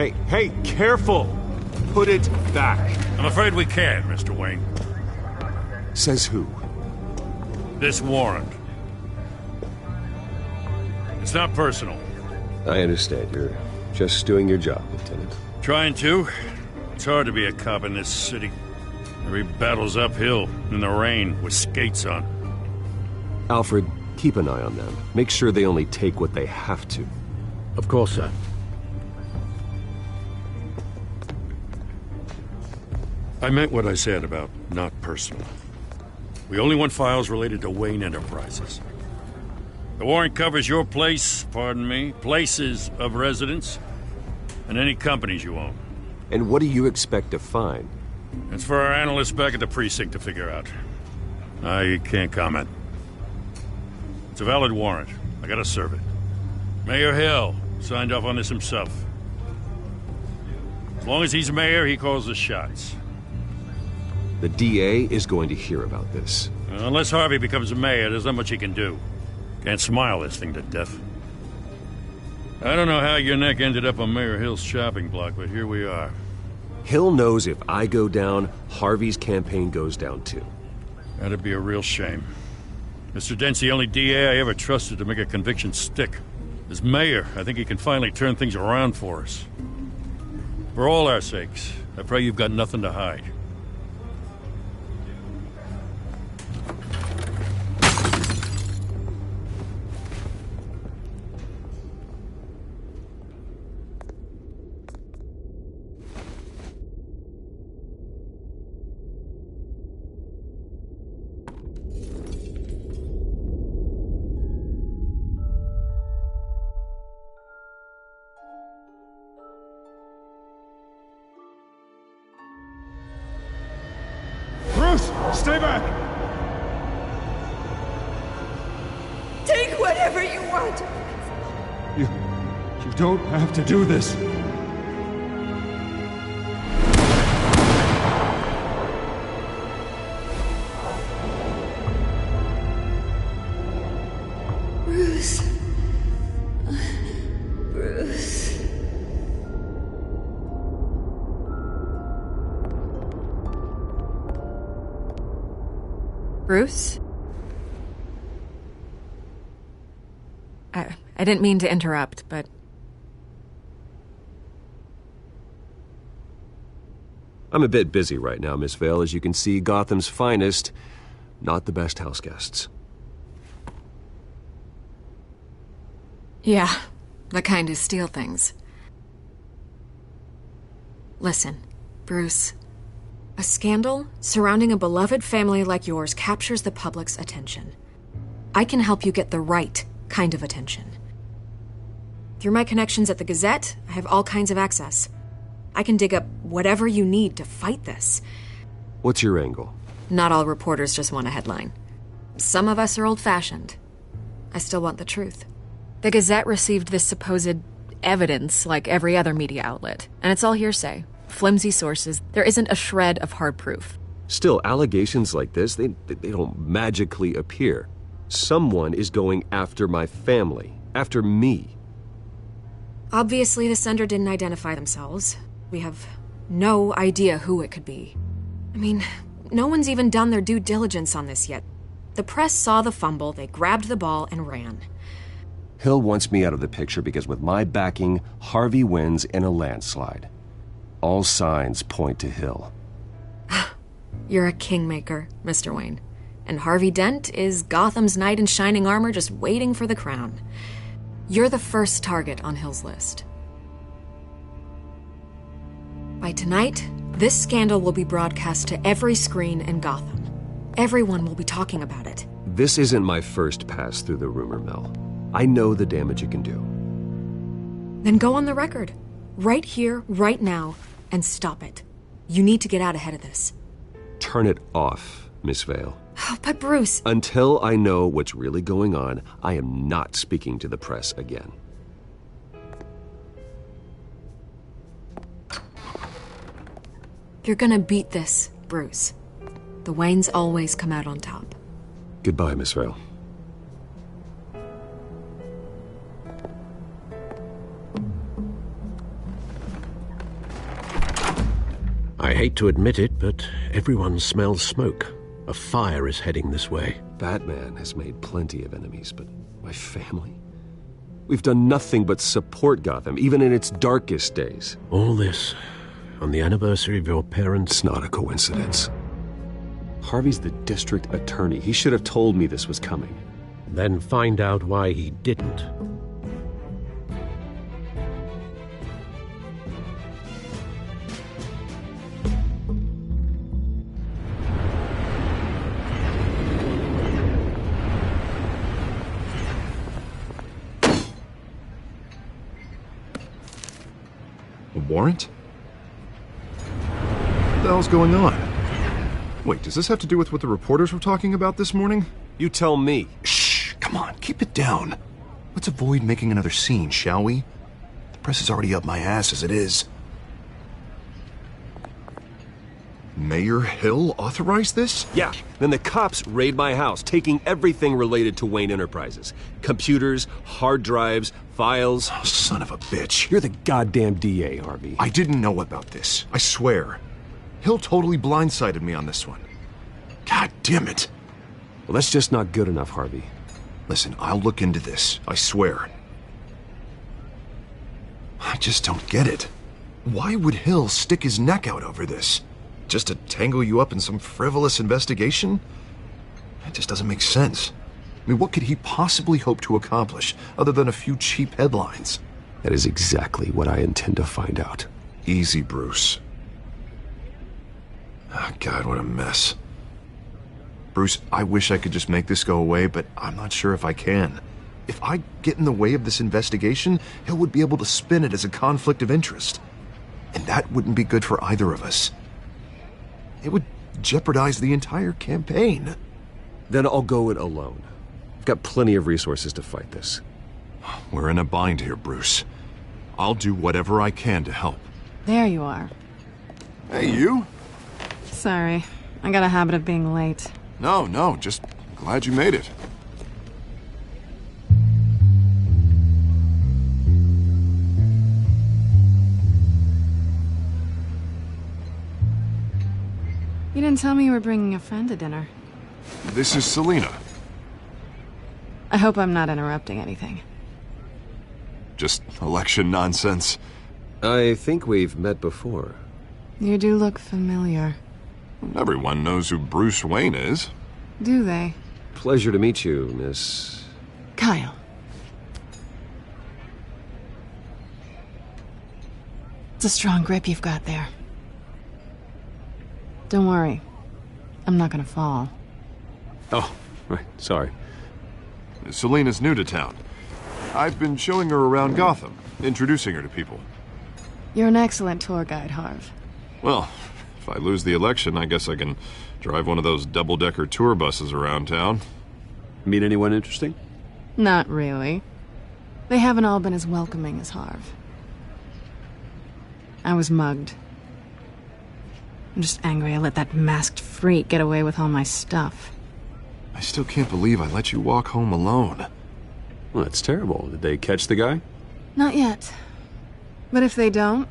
Hey, careful! Put it back. I'm afraid we can't, Mr. Wayne. Says who? This warrant. It's not personal. I understand. You're just doing your job, Lieutenant. Trying to. It's hard to be a cop in this city. Every battle's uphill, in the rain, with skates on. Alfred, keep an eye on them. Make sure they only take what they have to. Of course, sir. I meant what I said about not personal. We only want files related to Wayne Enterprises. The warrant covers your place, pardon me, places of residence, and any companies you own. And what do you expect to find? It's for our analysts back at the precinct to figure out. I can't comment. It's a valid warrant. I gotta serve it. Mayor Hill signed off on this himself. As long as he's mayor, he calls the shots. The DA is going to hear about this. Unless Harvey becomes a mayor, there's not much he can do. Can't smile this thing to death. I don't know how your neck ended up on Mayor Hill's shopping block, but here we are. Hill knows if I go down, Harvey's campaign goes down too. That'd be a real shame. Mr. Dent's the only DA I ever trusted to make a conviction stick. As mayor, I think he can finally turn things around for us. For all our sakes, I pray you've got nothing to hide. Stay back! Take whatever you want! You don't have to do this. Bruce. Bruce. Bruce? I didn't mean to interrupt, but... I'm a bit busy right now, Miss Vale. As you can see, Gotham's finest, not the best house guests. Yeah, the kind who steal things. Listen, Bruce. A scandal surrounding a beloved family like yours captures the public's attention. I can help you get the right kind of attention. Through my connections at the Gazette, I have all kinds of access. I can dig up whatever you need to fight this. What's your angle? Not all reporters just want a headline. Some of us are old-fashioned. I still want the truth. The Gazette received this supposed evidence like every other media outlet, and it's all hearsay. Flimsy sources. There isn't a shred of hard proof. Still, allegations like this, they don't magically appear. Someone is going after my family, after me. Obviously, the sender didn't identify themselves. We have no idea who it could be. I mean, no one's even done their due diligence on this yet. The press saw the fumble, they grabbed the ball and ran. Hill wants me out of the picture because with my backing, Harvey wins in a landslide. All signs point to Hill. You're a kingmaker, Mr. Wayne. And Harvey Dent is Gotham's knight in shining armor just waiting for the crown. You're the first target on Hill's list. By tonight, this scandal will be broadcast to every screen in Gotham. Everyone will be talking about it. This isn't my first pass through the rumor mill. I know the damage it can do. Then go on the record. Right here, right now, and stop it. You need to get out ahead of this. Turn it off, Miss Vale. Oh, but Bruce... Until I know what's really going on, I am not speaking to the press again. You're gonna beat this, Bruce. The Waynes always come out on top. Goodbye, Miss Vale. hate to admit it, but everyone smells smoke. A fire is heading this way. Batman has made plenty of enemies, but my family? We've done nothing but support Gotham, even in its darkest days. All this on the anniversary of your parents'... It's not a coincidence. Harvey's the district attorney. He should have told me this was coming. Then find out why he didn't. A warrant? What the hell's going on? Wait, does this have to do with what the reporters were talking about this morning? You tell me. Shh, come on, keep it down. Let's avoid making another scene, shall we? The press is already up my ass as it is. Mayor Hill authorized this? Yeah, then the cops raid my house, taking everything related to Wayne Enterprises. Computers, hard drives, files. Oh, son of a bitch. You're the goddamn DA, Harvey. I didn't know about this, I swear. Hill totally blindsided me on this one. God damn it. Well, that's just not good enough, Harvey. Listen, I'll look into this, I swear. I just don't get it. Why would Hill stick his neck out over this? Just to tangle you up in some frivolous investigation? It just doesn't make sense. I mean, what could he possibly hope to accomplish other than a few cheap headlines? That is exactly what I intend to find out. Easy, Bruce. Oh, God, what a mess. Bruce, I wish I could just make this go away, but I'm not sure if I can. If I get in the way of this investigation, Hill would be able to spin it as a conflict of interest. And that wouldn't be good for either of us. It would jeopardize the entire campaign. Then I'll go it alone. I've got plenty of resources to fight this. We're in a bind here, Bruce. I'll do whatever I can to help. There you are. Hey, you? Sorry. I got a habit of being late. No, just glad you made it. You didn't tell me you were bringing a friend to dinner. This is Selina. I hope I'm not interrupting anything. Just election nonsense. I think we've met before. You do look familiar. Everyone knows who Bruce Wayne is. Do they? Pleasure to meet you, Miss... Kyle. It's a strong grip you've got there. Don't worry. I'm not gonna fall. Oh, right. Sorry. Selina's new to town. I've been showing her around Gotham, introducing her to people. You're an excellent tour guide, Harv. Well, if I lose the election, I guess I can drive one of those double-decker tour buses around town. Meet anyone interesting? Not really. They haven't all been as welcoming as Harv. I was mugged. I'm just angry I let that masked freak get away with all my stuff. I still can't believe I let you walk home alone. Well, that's terrible. Did they catch the guy? Not yet. But if they don't,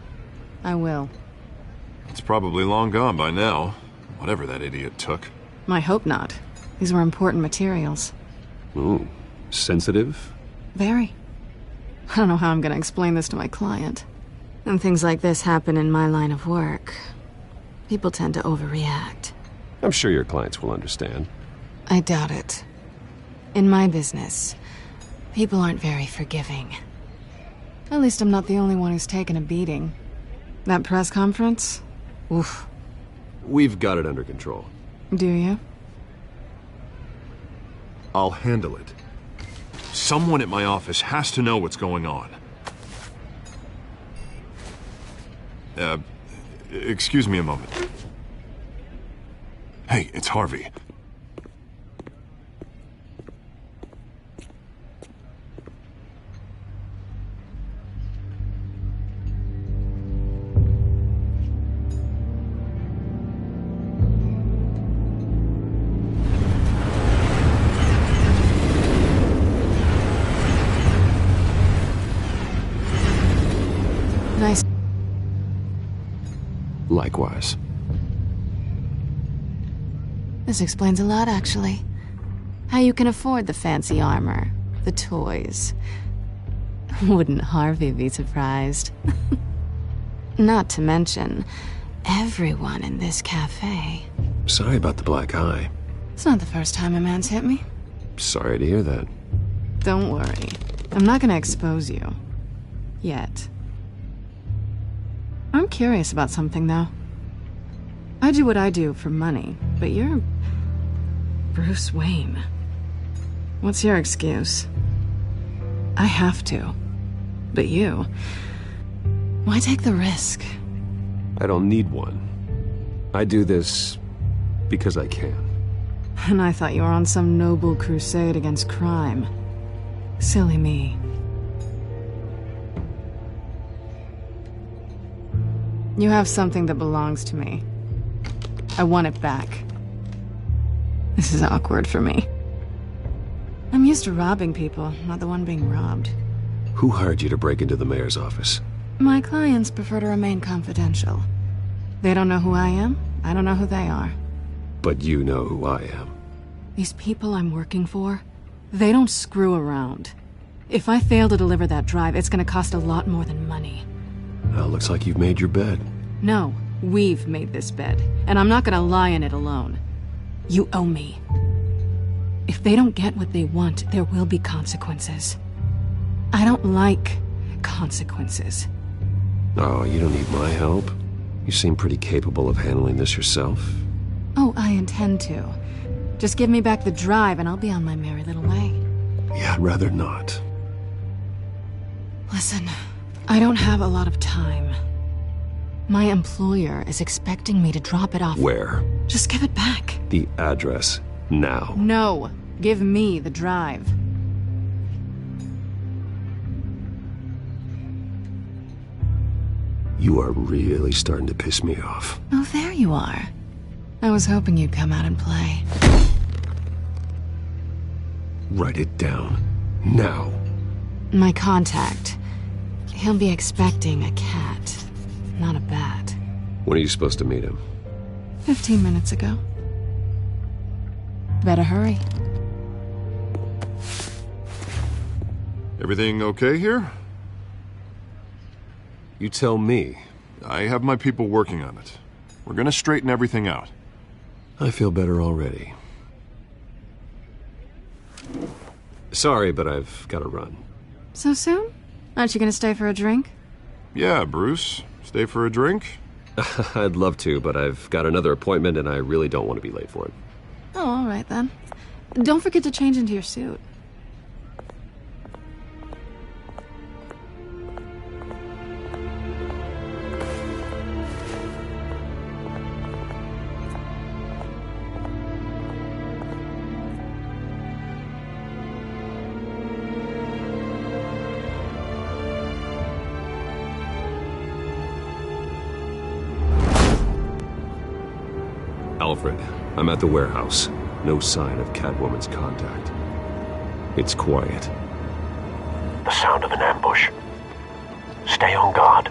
I will. It's probably long gone by now, whatever that idiot took. I hope not. These were important materials. Ooh, sensitive? Very. I don't know how I'm gonna explain this to my client. And things like this happen in my line of work. People tend to overreact. I'm sure your clients will understand. I doubt it. In my business, people aren't very forgiving. At least I'm not the only one who's taken a beating. That press conference? Oof. We've got it under control. Do you? I'll handle it. Someone at my office has to know what's going on. Excuse me a moment. Hey, it's Harvey. Nice. Likewise. This explains a lot, actually. How you can afford the fancy armor, the toys. Wouldn't Harvey be surprised? Not to mention, everyone in this cafe. Sorry about the black eye. It's not the first time a man's hit me. Sorry to hear that. Don't worry. I'm not gonna expose you. Yet. I'm curious about something, though. I do what I do for money, but you're... Bruce Wayne. What's your excuse? I have to. But you... Why take the risk? I don't need one. I do this because I can. And I thought you were on some noble crusade against crime. Silly me. You have something that belongs to me. I want it back. This is awkward for me. I'm used to robbing people, not the one being robbed. Who hired you to break into the mayor's office? My clients prefer to remain confidential. They don't know who I am, I don't know who they are. But you know who I am. These people I'm working for, they don't screw around. If I fail to deliver that drive, it's gonna cost a lot more than money. Well, looks like you've made your bed. No, we've made this bed, and I'm not gonna lie in it alone. You owe me. If they don't get what they want, there will be consequences. I don't like consequences. Oh, you don't need my help. You seem pretty capable of handling this yourself. Oh, I intend to. Just give me back the drive and I'll be on my merry little way. Yeah, I'd rather not. Listen, I don't have a lot of time. My employer is expecting me to drop it off. Where? Just give it back. The address, now. No, give me the drive. You are really starting to piss me off. Oh, there you are. I was hoping you'd come out and play. Write it down. Now. My contact. He'll be expecting a cat, not a bat. When are you supposed to meet him? 15 minutes ago. Better hurry. Everything okay here? You tell me. I have my people working on it. We're gonna straighten everything out. I feel better already. Sorry, but I've got to run. So soon? Aren't you gonna stay for a drink? Yeah, Bruce. Stay for a drink? I'd love to, but I've got another appointment and I really don't want to be late for it. Oh, all right then. Don't forget to change into your suit. Alfred, I'm at the warehouse. No sign of Catwoman's contact. It's quiet. The sound of an ambush. Stay on guard.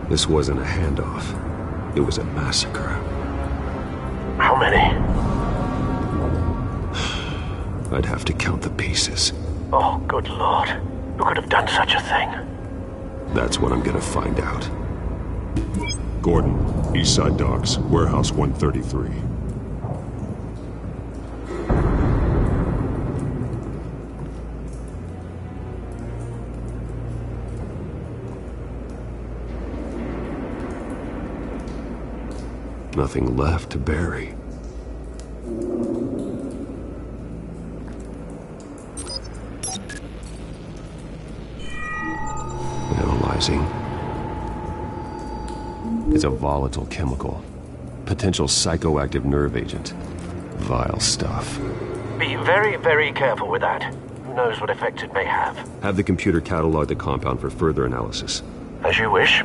This wasn't a handoff. It was a massacre. How many? I'd have to count the pieces. Oh, good Lord. Who could have done such a thing? That's what I'm gonna find out. Gordon, Eastside Docks, Warehouse 133. Nothing left to bury. Analyzing. It's a volatile chemical. Potential psychoactive nerve agent. Vile stuff. Be very, very careful with that. knows what effects it may have. Have the computer catalog the compound for further analysis. As you wish.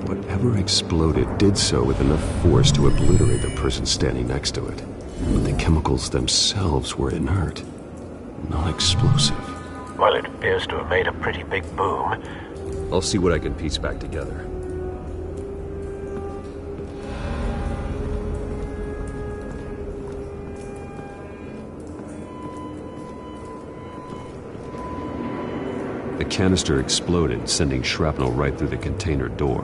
Whatever exploded did so with enough force to obliterate the person standing next to it. But the chemicals themselves were inert, not explosive. Well, it appears to have made a pretty big boom. I'll see what I can piece back together. The canister exploded, sending shrapnel right through the container door.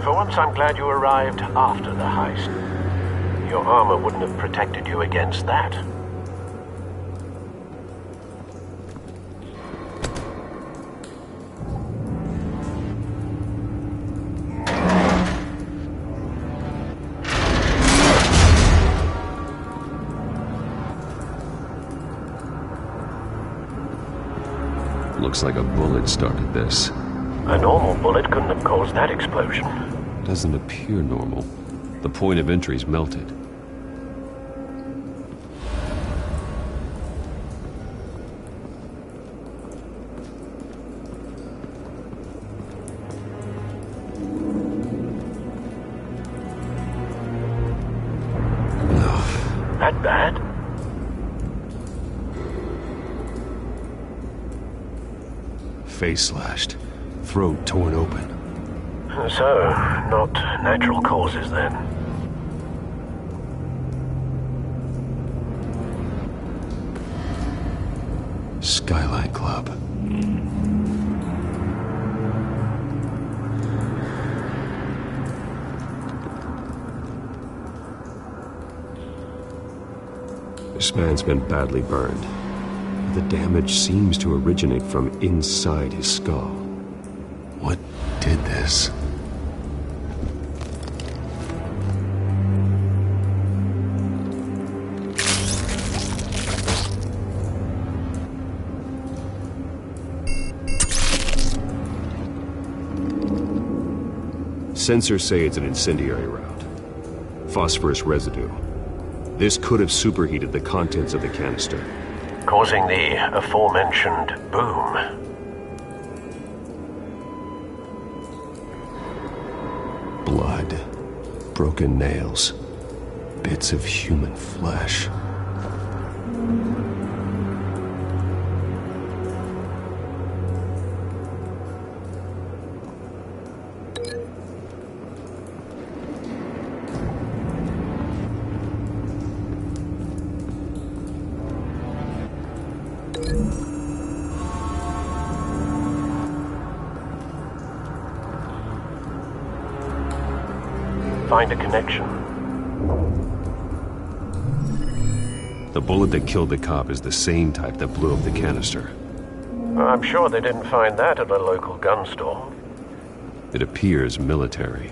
For once, I'm glad you arrived after the heist. Your armor wouldn't have protected you against that. Looks like a bullet started this. A normal bullet couldn't have caused that explosion. Doesn't appear normal. The point of entry's melted. That bad? Face slashed, throat torn open. So, not natural causes then. Skyline Club. This man's been badly burned. The damage seems to originate from inside his skull. What did this? Sensors say it's an incendiary route. Phosphorus residue. This could have superheated the contents of the canister, causing the aforementioned boom. Blood, broken nails, bits of human flesh. Find a connection. The bullet that killed the cop is the same type that blew up the canister. I'm sure they didn't find that at a local gun store. It appears military.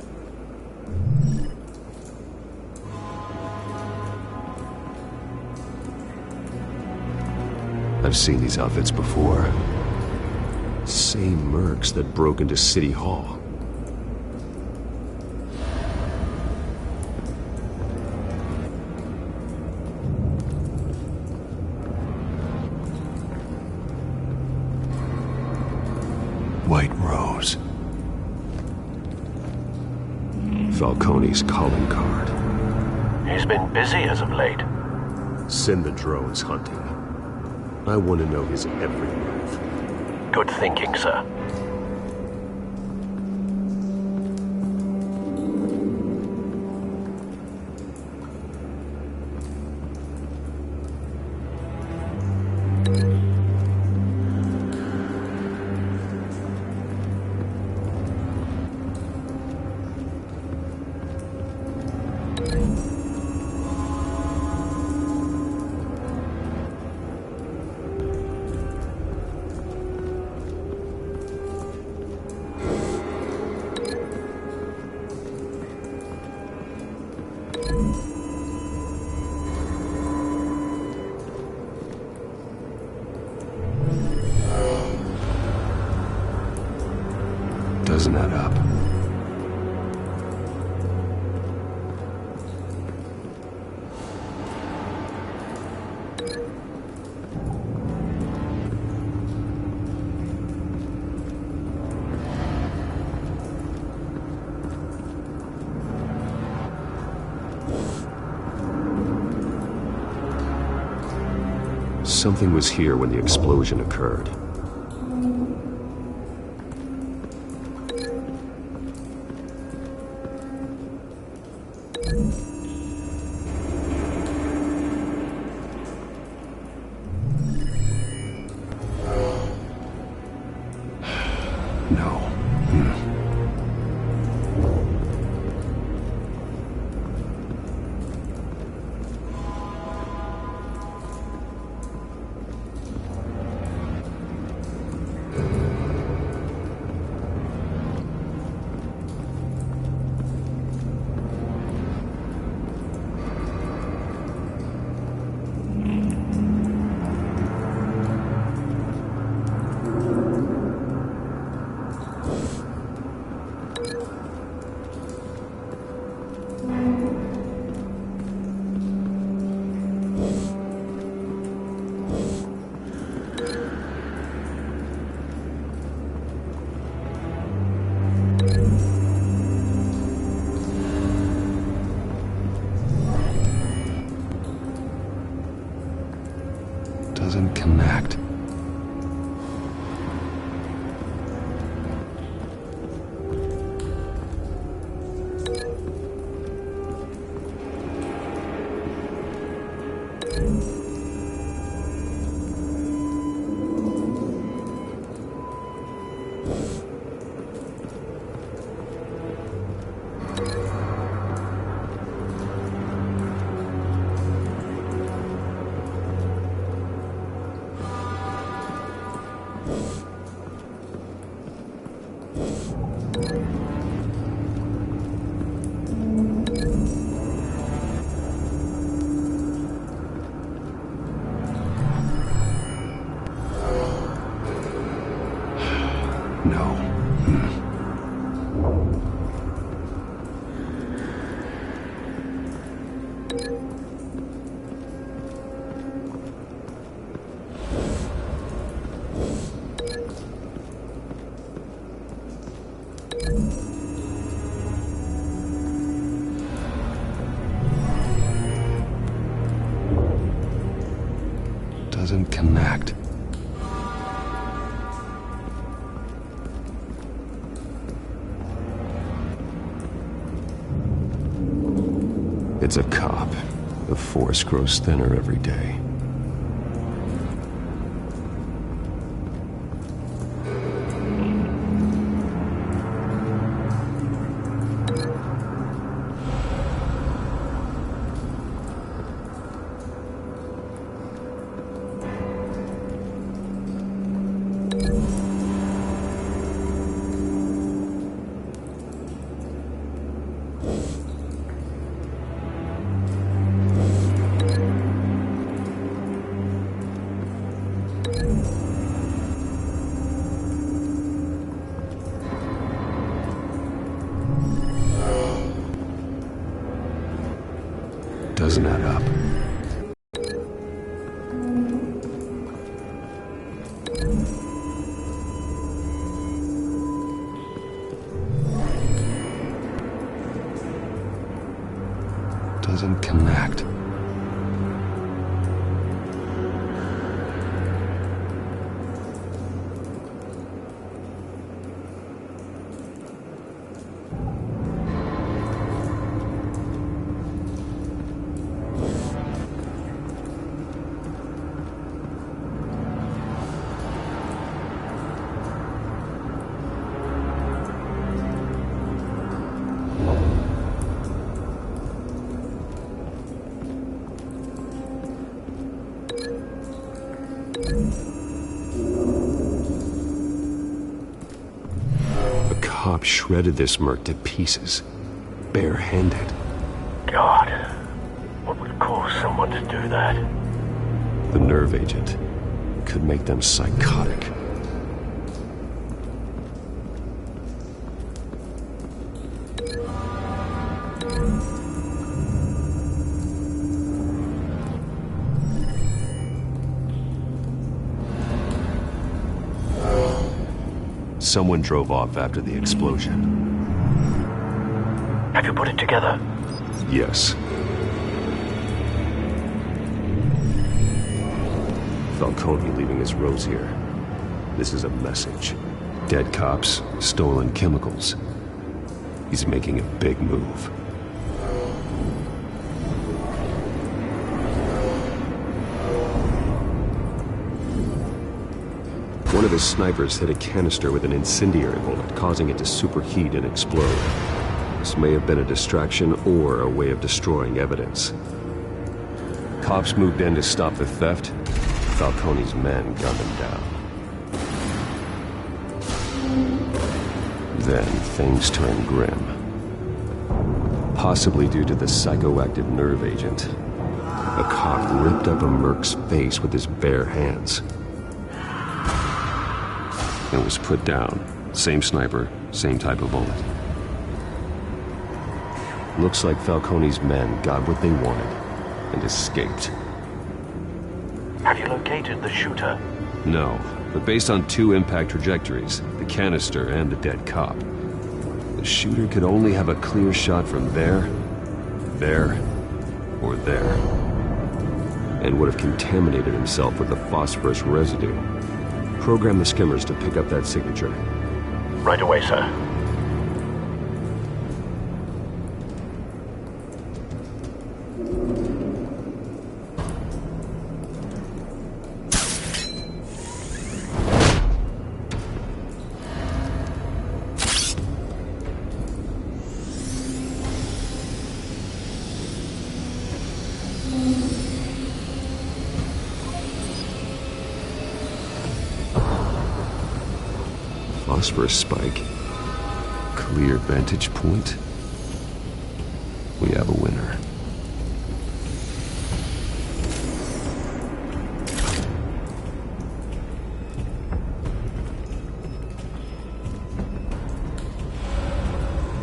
I've seen these outfits before. Same mercs that broke into City Hall. White Rose. Falcone's calling card. He's been busy as of late. Send the drones hunting. I want to know his every move. Good thinking, sir. Doesn't add up. Something was here when the explosion occurred. No. Doesn't connect. No. Doesn't connect. It's a cop. The force grows thinner every day. Doesn't add up. Doesn't connect. The cop shredded this merc to pieces, barehanded. God, what would cause someone to do that? The nerve agent could make them psychotic. someone drove off after the explosion. Have you put it together? Yes. Falcone leaving his rose here. This is a message. Dead cops, stolen chemicals. He's making a big move. One of his snipers hit a canister with an incendiary bullet, causing it to superheat and explode. This may have been a distraction or a way of destroying evidence. Cops moved in to stop the theft. Falcone's men gunned him down. Then things turned grim. Possibly due to the psychoactive nerve agent. A cop ripped up a merc's face with his bare hands. It was put down. Same sniper, same type of bullet. Looks like Falcone's men got what they wanted and escaped. Have you located the shooter? No, but based on 2 impact trajectories, the canister and the dead cop, the shooter could only have a clear shot from there, or there, and would have contaminated himself with the phosphorus residue. Program the skimmers to pick up that signature. Right away, sir. Phosphorus spike. Clear vantage point. We have a winner.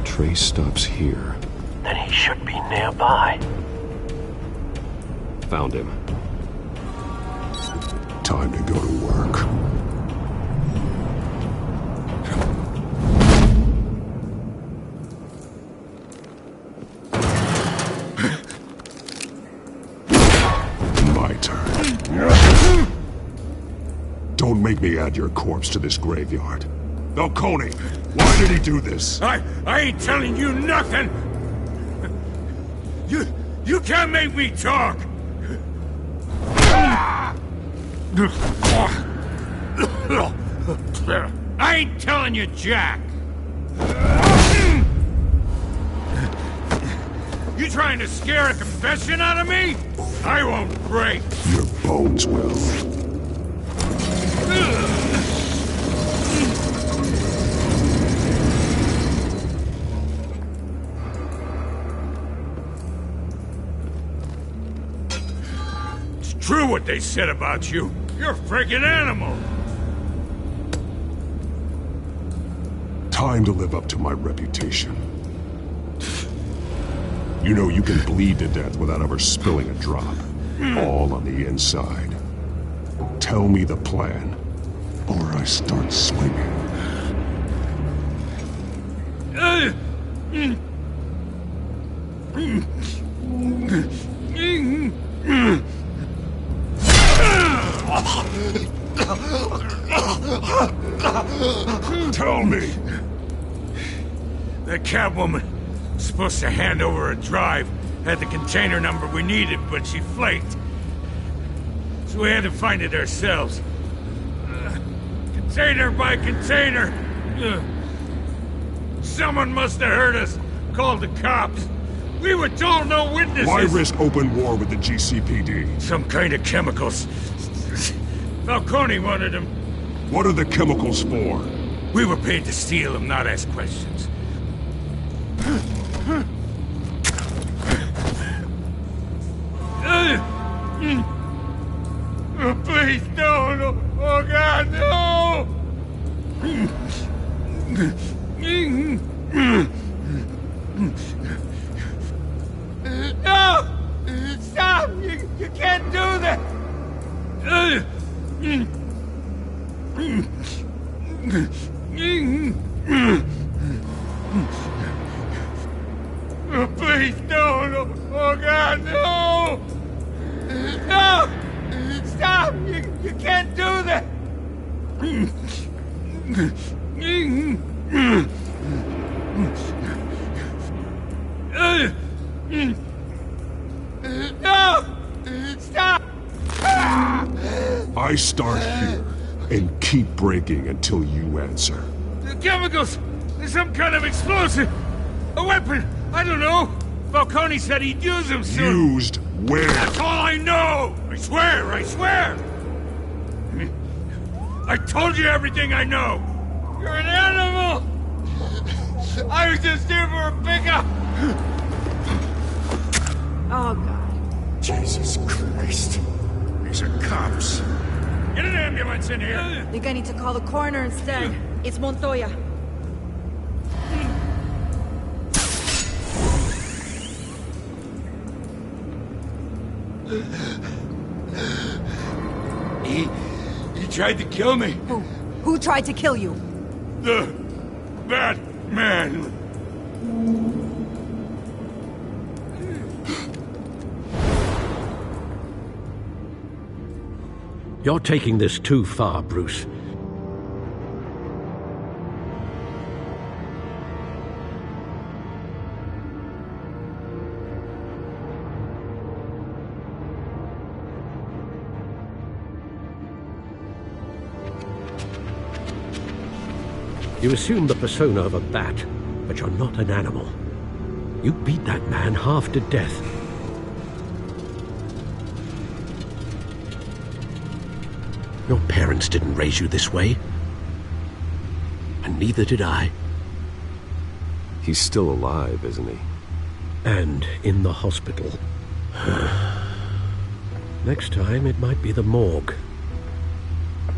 Trace stops here. Then he should be nearby. Found him. Time to go to work. Don't make me add your corpse to this graveyard. Falcone, why did he do this? I ain't telling you nothing! You can't make me talk! I ain't telling you jack! You trying to scare a confession out of me? I won't break! Your bones will. It's true what they said about you. You're a freaking animal. Time to live up to my reputation. You know you can bleed to death without ever spilling a drop. All on the inside. Tell me the plan, or I start swinging. Tell me! That Catwoman was supposed to hand over a drive, had the container number we needed, but she flaked. So we had to find it ourselves. Container by container. Someone must have heard us, called the cops. We were told no witnesses. Why risk open war with the GCPD? Some kind of chemicals. Falcone wanted them. What are the chemicals for? We were paid to steal them, not ask questions. Oh, please, no. Oh, God, no! No! Stop! You can't do that! Please, no. Oh, God, no! No! Stop! You can't do that! No! Stop! I start here and keep breaking until you answer. The chemicals! There's some kind of explosive! A weapon! I don't know! Falcone said he'd use them soon! Used where? That's all I know! I swear! I told you everything I know! You're an animal! I was just here for a pickup! Oh, God. Jesus Christ. These are cops. Get an ambulance in here! I think I need to call the coroner instead. It's Montoya. He tried to kill me. Who tried to kill you? That man. You're taking this too far, Bruce. You assume the persona of a bat, but you're not an animal. You beat that man half to death. Your parents didn't raise you this way. And neither did I. He's still alive, isn't he? And in the hospital. Next time, it might be the morgue.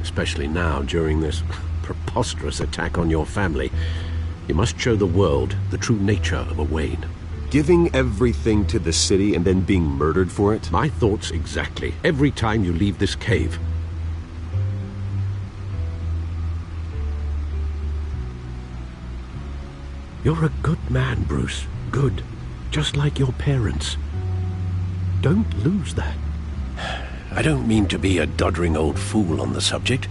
Especially now, during this preposterous attack on your family. You must show the world the true nature of a Wayne. Giving everything to the city and then being murdered for it? My thoughts exactly. Every time you leave this cave. You're a good man, Bruce. Good. Just like your parents. Don't lose that. I don't mean to be a doddering old fool on the subject,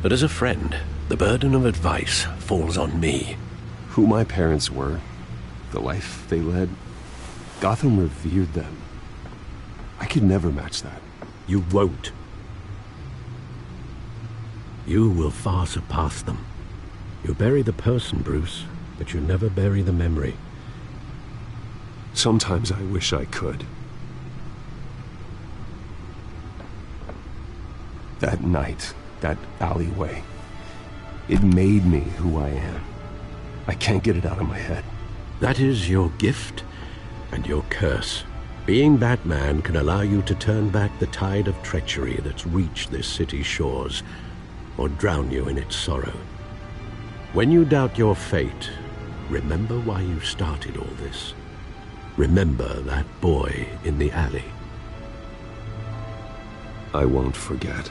but as a friend, the burden of advice falls on me. Who my parents were, the life they led, Gotham revered them. I could never match that. You won't. You will far surpass them. You bury the person, Bruce, but you never bury the memory. Sometimes I wish I could. That night, that alleyway, it made me who I am. I can't get it out of my head. That is your gift and your curse. Being Batman can allow you to turn back the tide of treachery that's reached this city's shores, or drown you in its sorrow. When you doubt your fate, remember why you started all this. Remember that boy in the alley. I won't forget.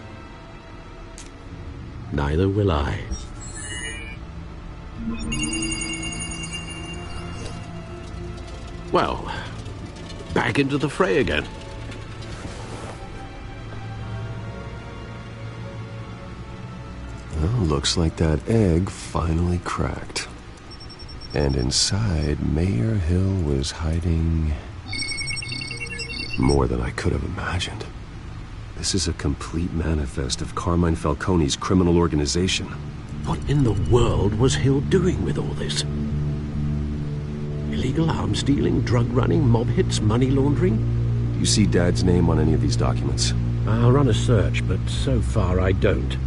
Neither will I. Well, back into the fray again. Well, looks like that egg finally cracked. And inside, Mayor Hill was hiding more than I could have imagined. This is a complete manifest of Carmine Falcone's criminal organization. What in the world was Hill doing with all this? Illegal arms dealing, drug running, mob hits, money laundering? You see Dad's name on any of these documents? I'll run a search, but so far I don't.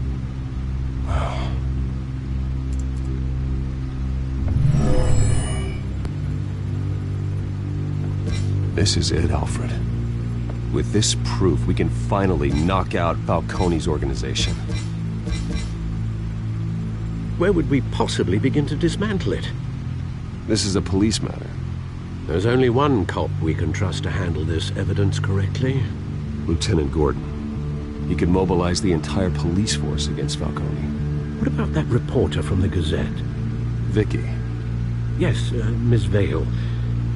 This is it, Alfred. With this proof, we can finally knock out Falcone's organization. Where would we possibly begin to dismantle it? This is a police matter. There's only one cop we can trust to handle this evidence correctly. Lieutenant Gordon. He could mobilize the entire police force against Falcone. What about that reporter from the Gazette? Vicky. Yes, Miss Vale.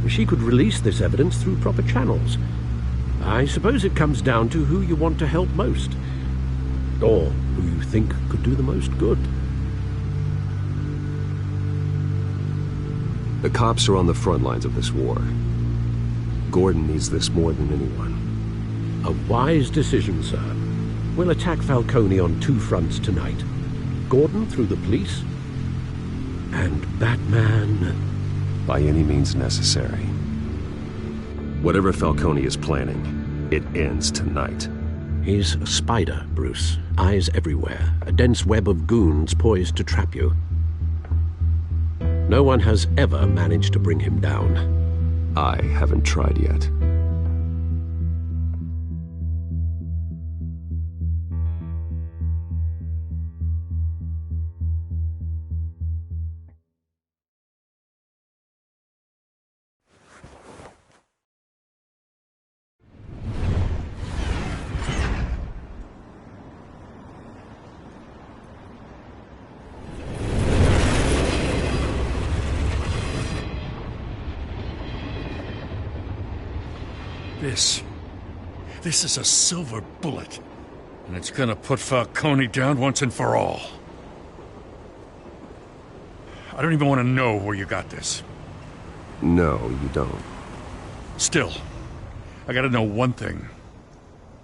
She could release this evidence through proper channels. I suppose it comes down to who you want to help most. Or who you think could do the most good. The cops are on the front lines of this war. Gordon needs this more than anyone. A wise decision, sir. We'll attack Falcone on 2 fronts tonight. Gordon through the police, and Batman... by any means necessary. Whatever Falcone is planning, it ends tonight. He's a spider, Bruce. Eyes everywhere. A dense web of goons poised to trap you. No one has ever managed to bring him down. I haven't tried yet. This is a silver bullet, and it's gonna put Falcone down once and for all. I don't even want to know where you got this. No, you don't. Still, I gotta know one thing.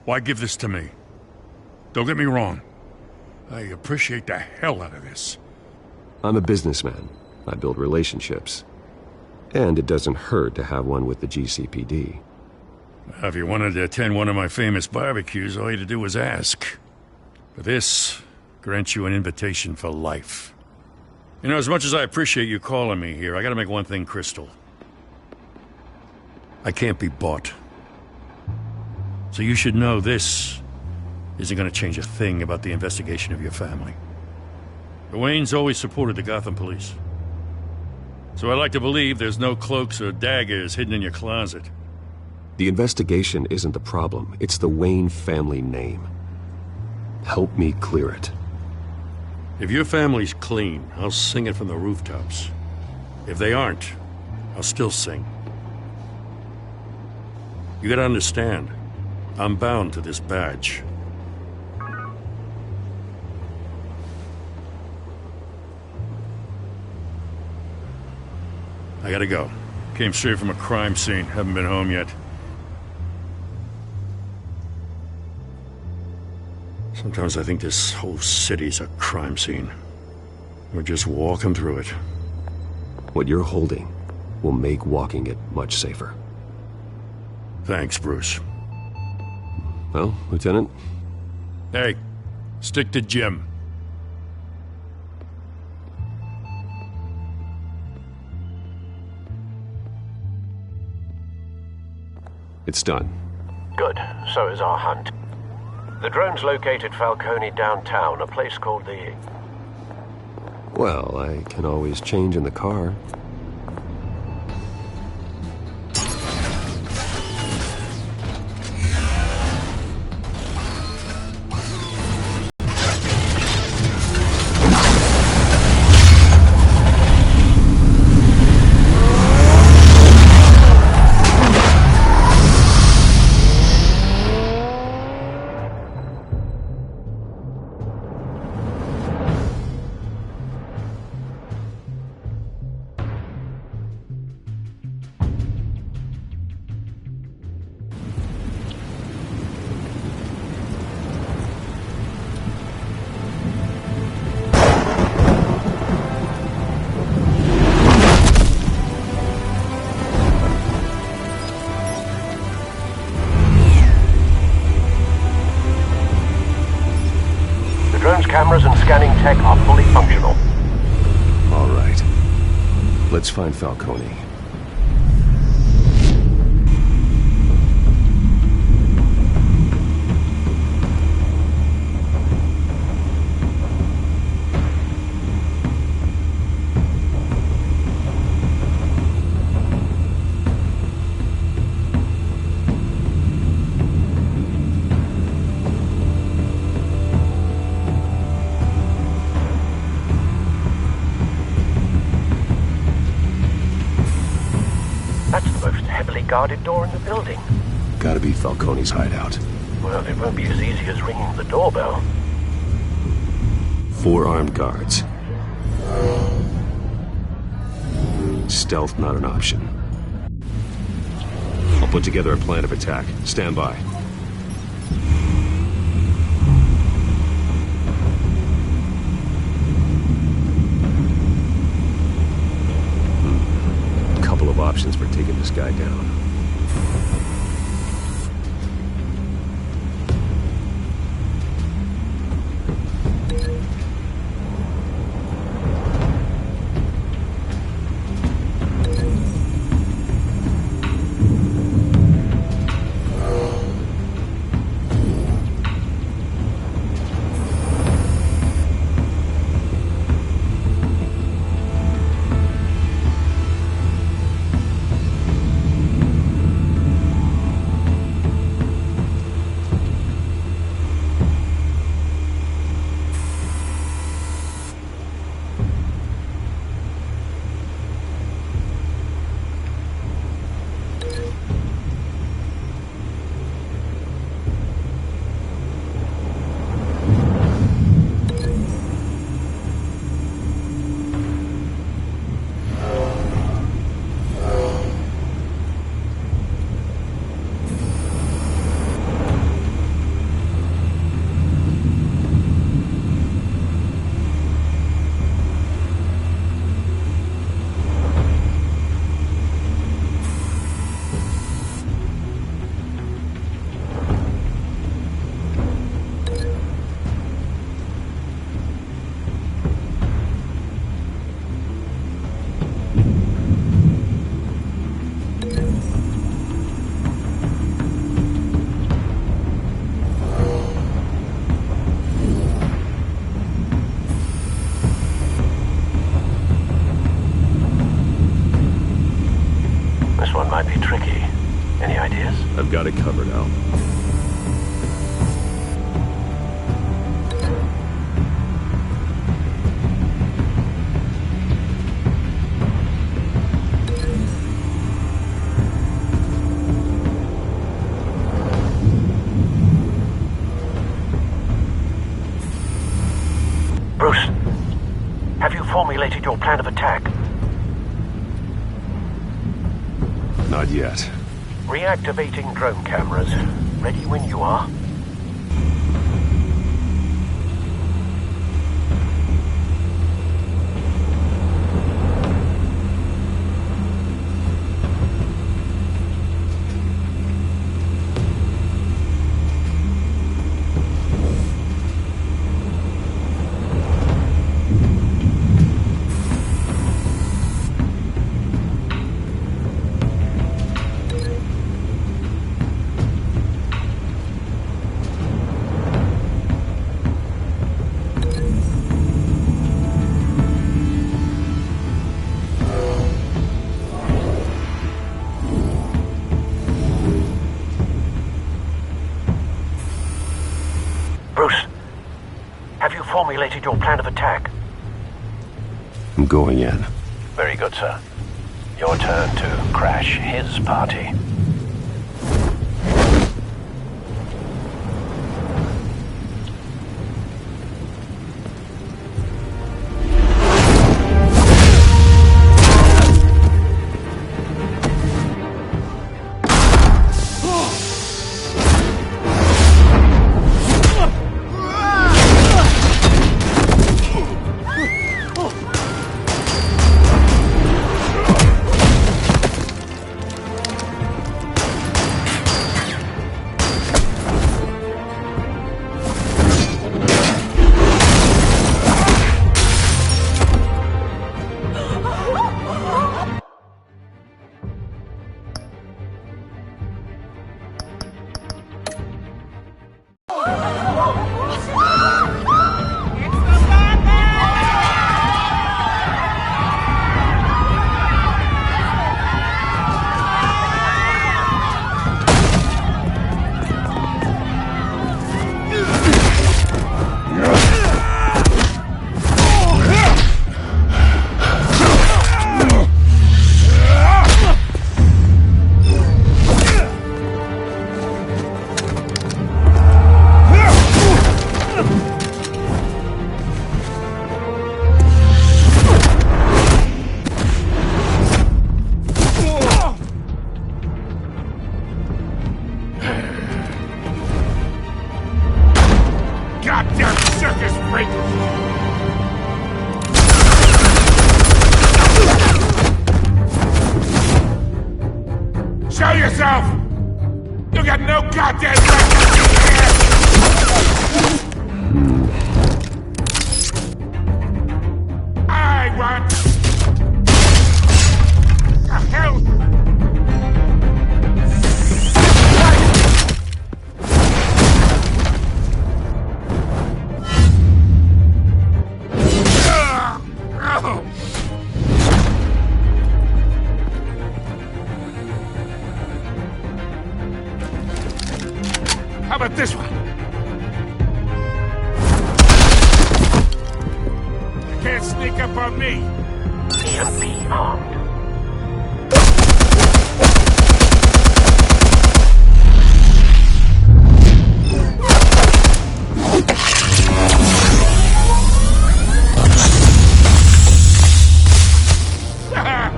Why give this to me? Don't get me wrong. I appreciate the hell out of this. I'm a businessman. I build relationships. And it doesn't hurt to have one with the GCPD. If you wanted to attend one of my famous barbecues, all you had to do was ask. But this grants you an invitation for life. You know, as much as I appreciate you calling me here, I gotta make one thing crystal. I can't be bought. So you should know this isn't gonna change a thing about the investigation of your family. The Waynes always supported the Gotham police. So I like to believe there's no cloaks or daggers hidden in your closet. The investigation isn't the problem. It's the Wayne family name. Help me clear it. If your family's clean, I'll sing it from the rooftops. If they aren't, I'll still sing. You gotta understand, I'm bound to this badge. I gotta go. Came straight from a crime scene. Haven't been home yet. Sometimes I think this whole city's a crime scene. We're just walking through it. What you're holding will make walking it much safer. Thanks, Bruce. Well, Lieutenant? Hey, stick to Jim. It's done. Good. So is our hunt. The drone's located Falcone downtown, a place called the... Well, I can always change in the car. Cameras and scanning tech are fully functional. All right. Let's find Falcone. heavily guarded door in the building. Gotta be Falcone's hideout. Well, it won't be as easy as ringing the doorbell. 4 armed guards. Stealth not an option. I'll put together a plan of attack. Stand by. Couple of options for taking this guy down. Might be tricky. Any ideas? I've got it covered, Al. Bruce, have you formulated your plan of attack? Not yet. Reactivating drone cameras. Ready when you are. Formulated your plan of attack? I'm going in. Very good, sir. Your turn to crash his party. yourself! You got no goddamn right to be here! I want... The hell? How about this one? You can't sneak up on me. EMP armed. Yeah.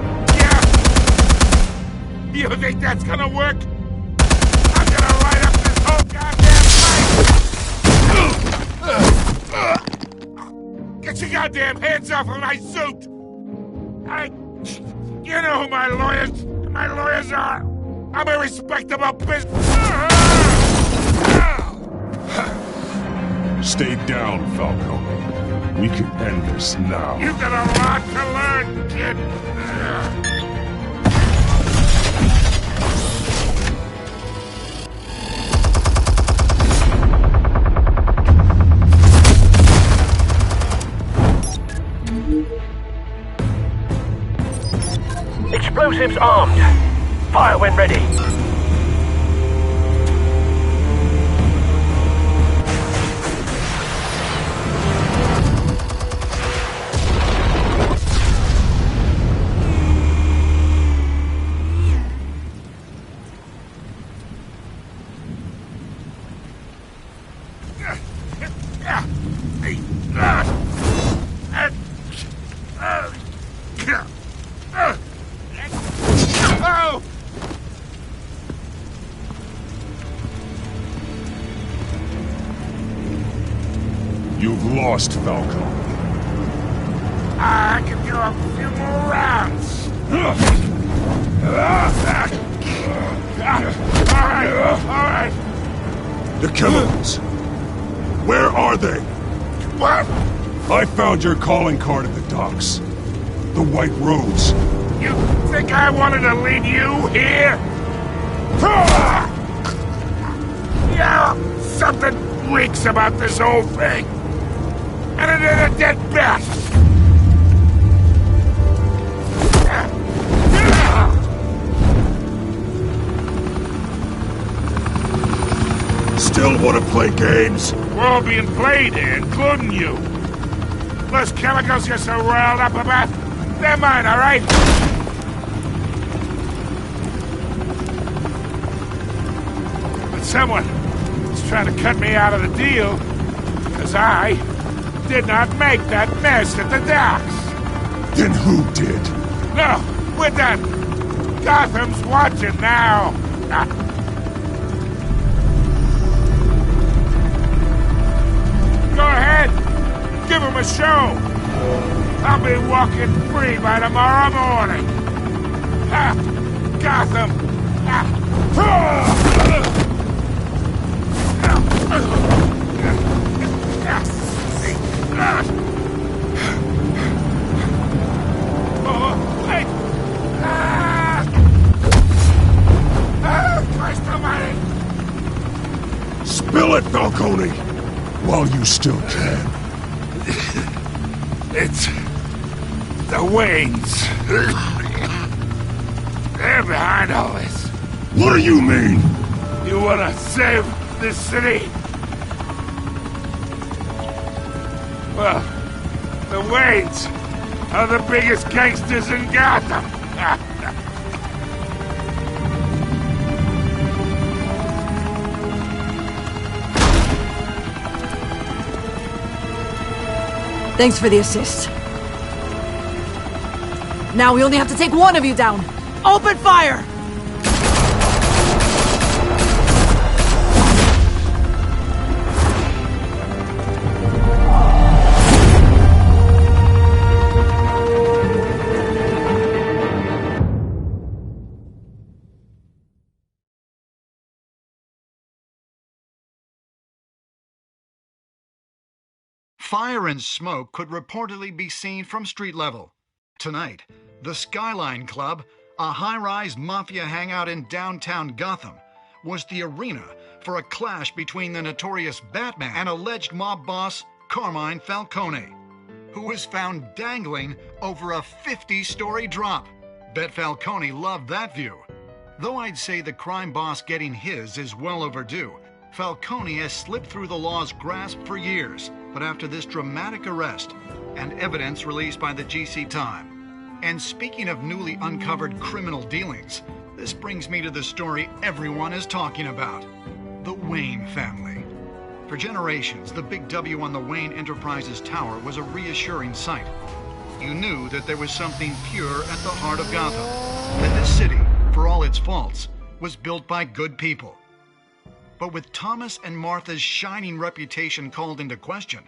You think that's gonna work? I'm gonna light up this whole goddamn place! Get your goddamn hands off of my suit! You know who my lawyers are! I'm a respectable business... Stay down, Falcone. We can end this now. You got a lot to learn, kid! Explosives armed. Fire when ready. You've lost, Falcone. I can do a few more rounds. All right. The chemicals. Where are they? What? I found your calling card at the docks. The White Rose. You think I wanted to leave you here? Yeah, something reeks about this whole thing. And it is a dead bat. Still want to play games? We're all being played here, including you. Those chemicals you're so riled up about, they're mine, all right? But someone is trying to cut me out of the deal, because I did not make that mess at the docks. Then who did? No, we're done. Gotham's watching now. Go ahead. Give him a show. I'll be walking free by tomorrow morning. Gotham. Wait. Christ almighty. Spill it, Falcone! While you still can. It's the Waynes. They're behind all this. What do you mean? You wanna save this city? Well, the Waynes are the biggest gangsters in Gotham. Thanks for the assist. Now we only have to take one of you down. Open fire! Fire and smoke could reportedly be seen from street level. Tonight, the Skyline Club, a high-rise mafia hangout in downtown Gotham, was the arena for a clash between the notorious Batman and alleged mob boss Carmine Falcone, who was found dangling over a 50-story drop. Bet Falcone loved that view. Though I'd say the crime boss getting his is well overdue, Falcone has slipped through the law's grasp for years, but after this dramatic arrest and evidence released by the GC Time. And speaking of newly uncovered criminal dealings, this brings me to the story everyone is talking about: the Wayne family. For generations, the big W on the Wayne Enterprises Tower was a reassuring sight. You knew that there was something pure at the heart of Gotham, that this city, for all its faults, was built by good people. But with Thomas and Martha's shining reputation called into question,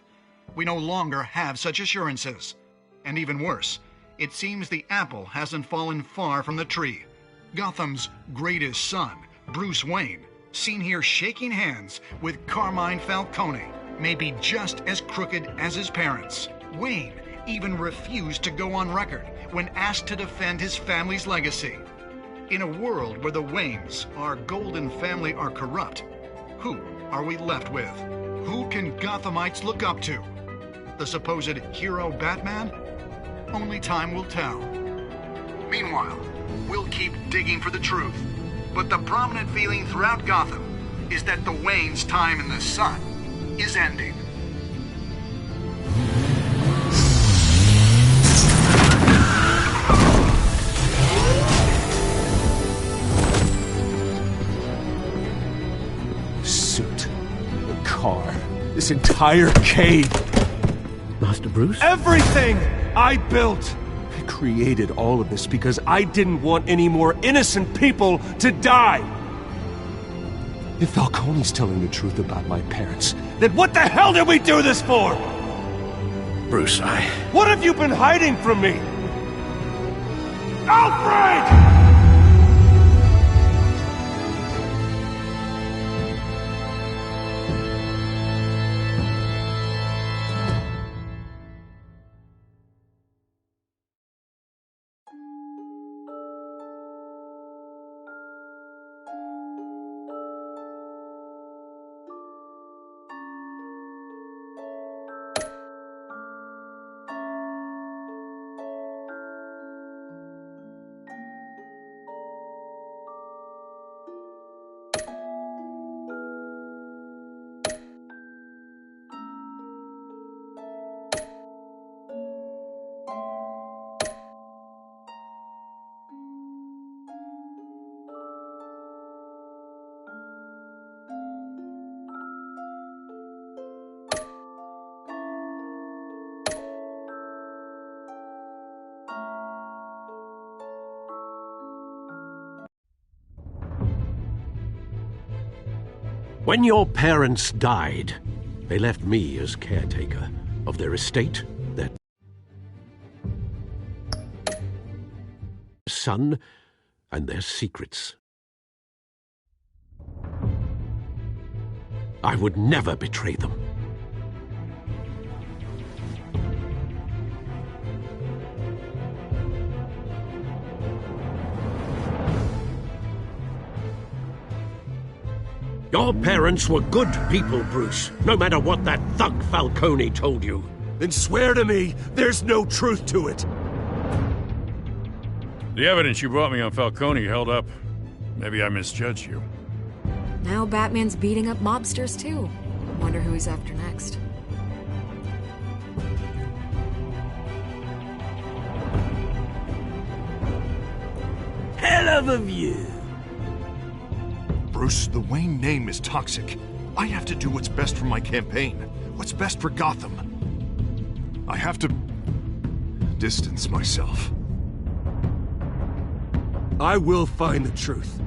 we no longer have such assurances. And even worse, it seems the apple hasn't fallen far from the tree. Gotham's greatest son, Bruce Wayne, seen here shaking hands with Carmine Falcone, may be just as crooked as his parents. Wayne even refused to go on record when asked to defend his family's legacy. In a world where the Waynes, our golden family, are corrupt, who are we left with? Who can Gothamites look up to? The supposed hero Batman? Only time will tell. Meanwhile, we'll keep digging for the truth. But the prominent feeling throughout Gotham is that the Waynes' time in the sun is ending. Suit, the car, this entire cave. Master Bruce? Everything I built! I created all of this because I didn't want any more innocent people to die! If Falcone's telling the truth about my parents, then what the hell did we do this for? Bruce, What have you been hiding from me? Alfred! When your parents died, they left me as caretaker of their estate, their son, and their secrets. I would never betray them. Your parents were good people, Bruce, no matter what that thug Falcone told you. Then swear to me there's no truth to it. The evidence you brought me on Falcone held up. Maybe I misjudged you. Now Batman's beating up mobsters, too. Wonder who he's after next. Hell of a view. Bruce, the Wayne name is toxic. I have to do what's best for my campaign. What's best for Gotham. I have to distance myself. I will find the truth.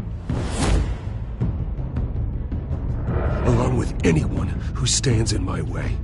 Along with anyone who stands in my way.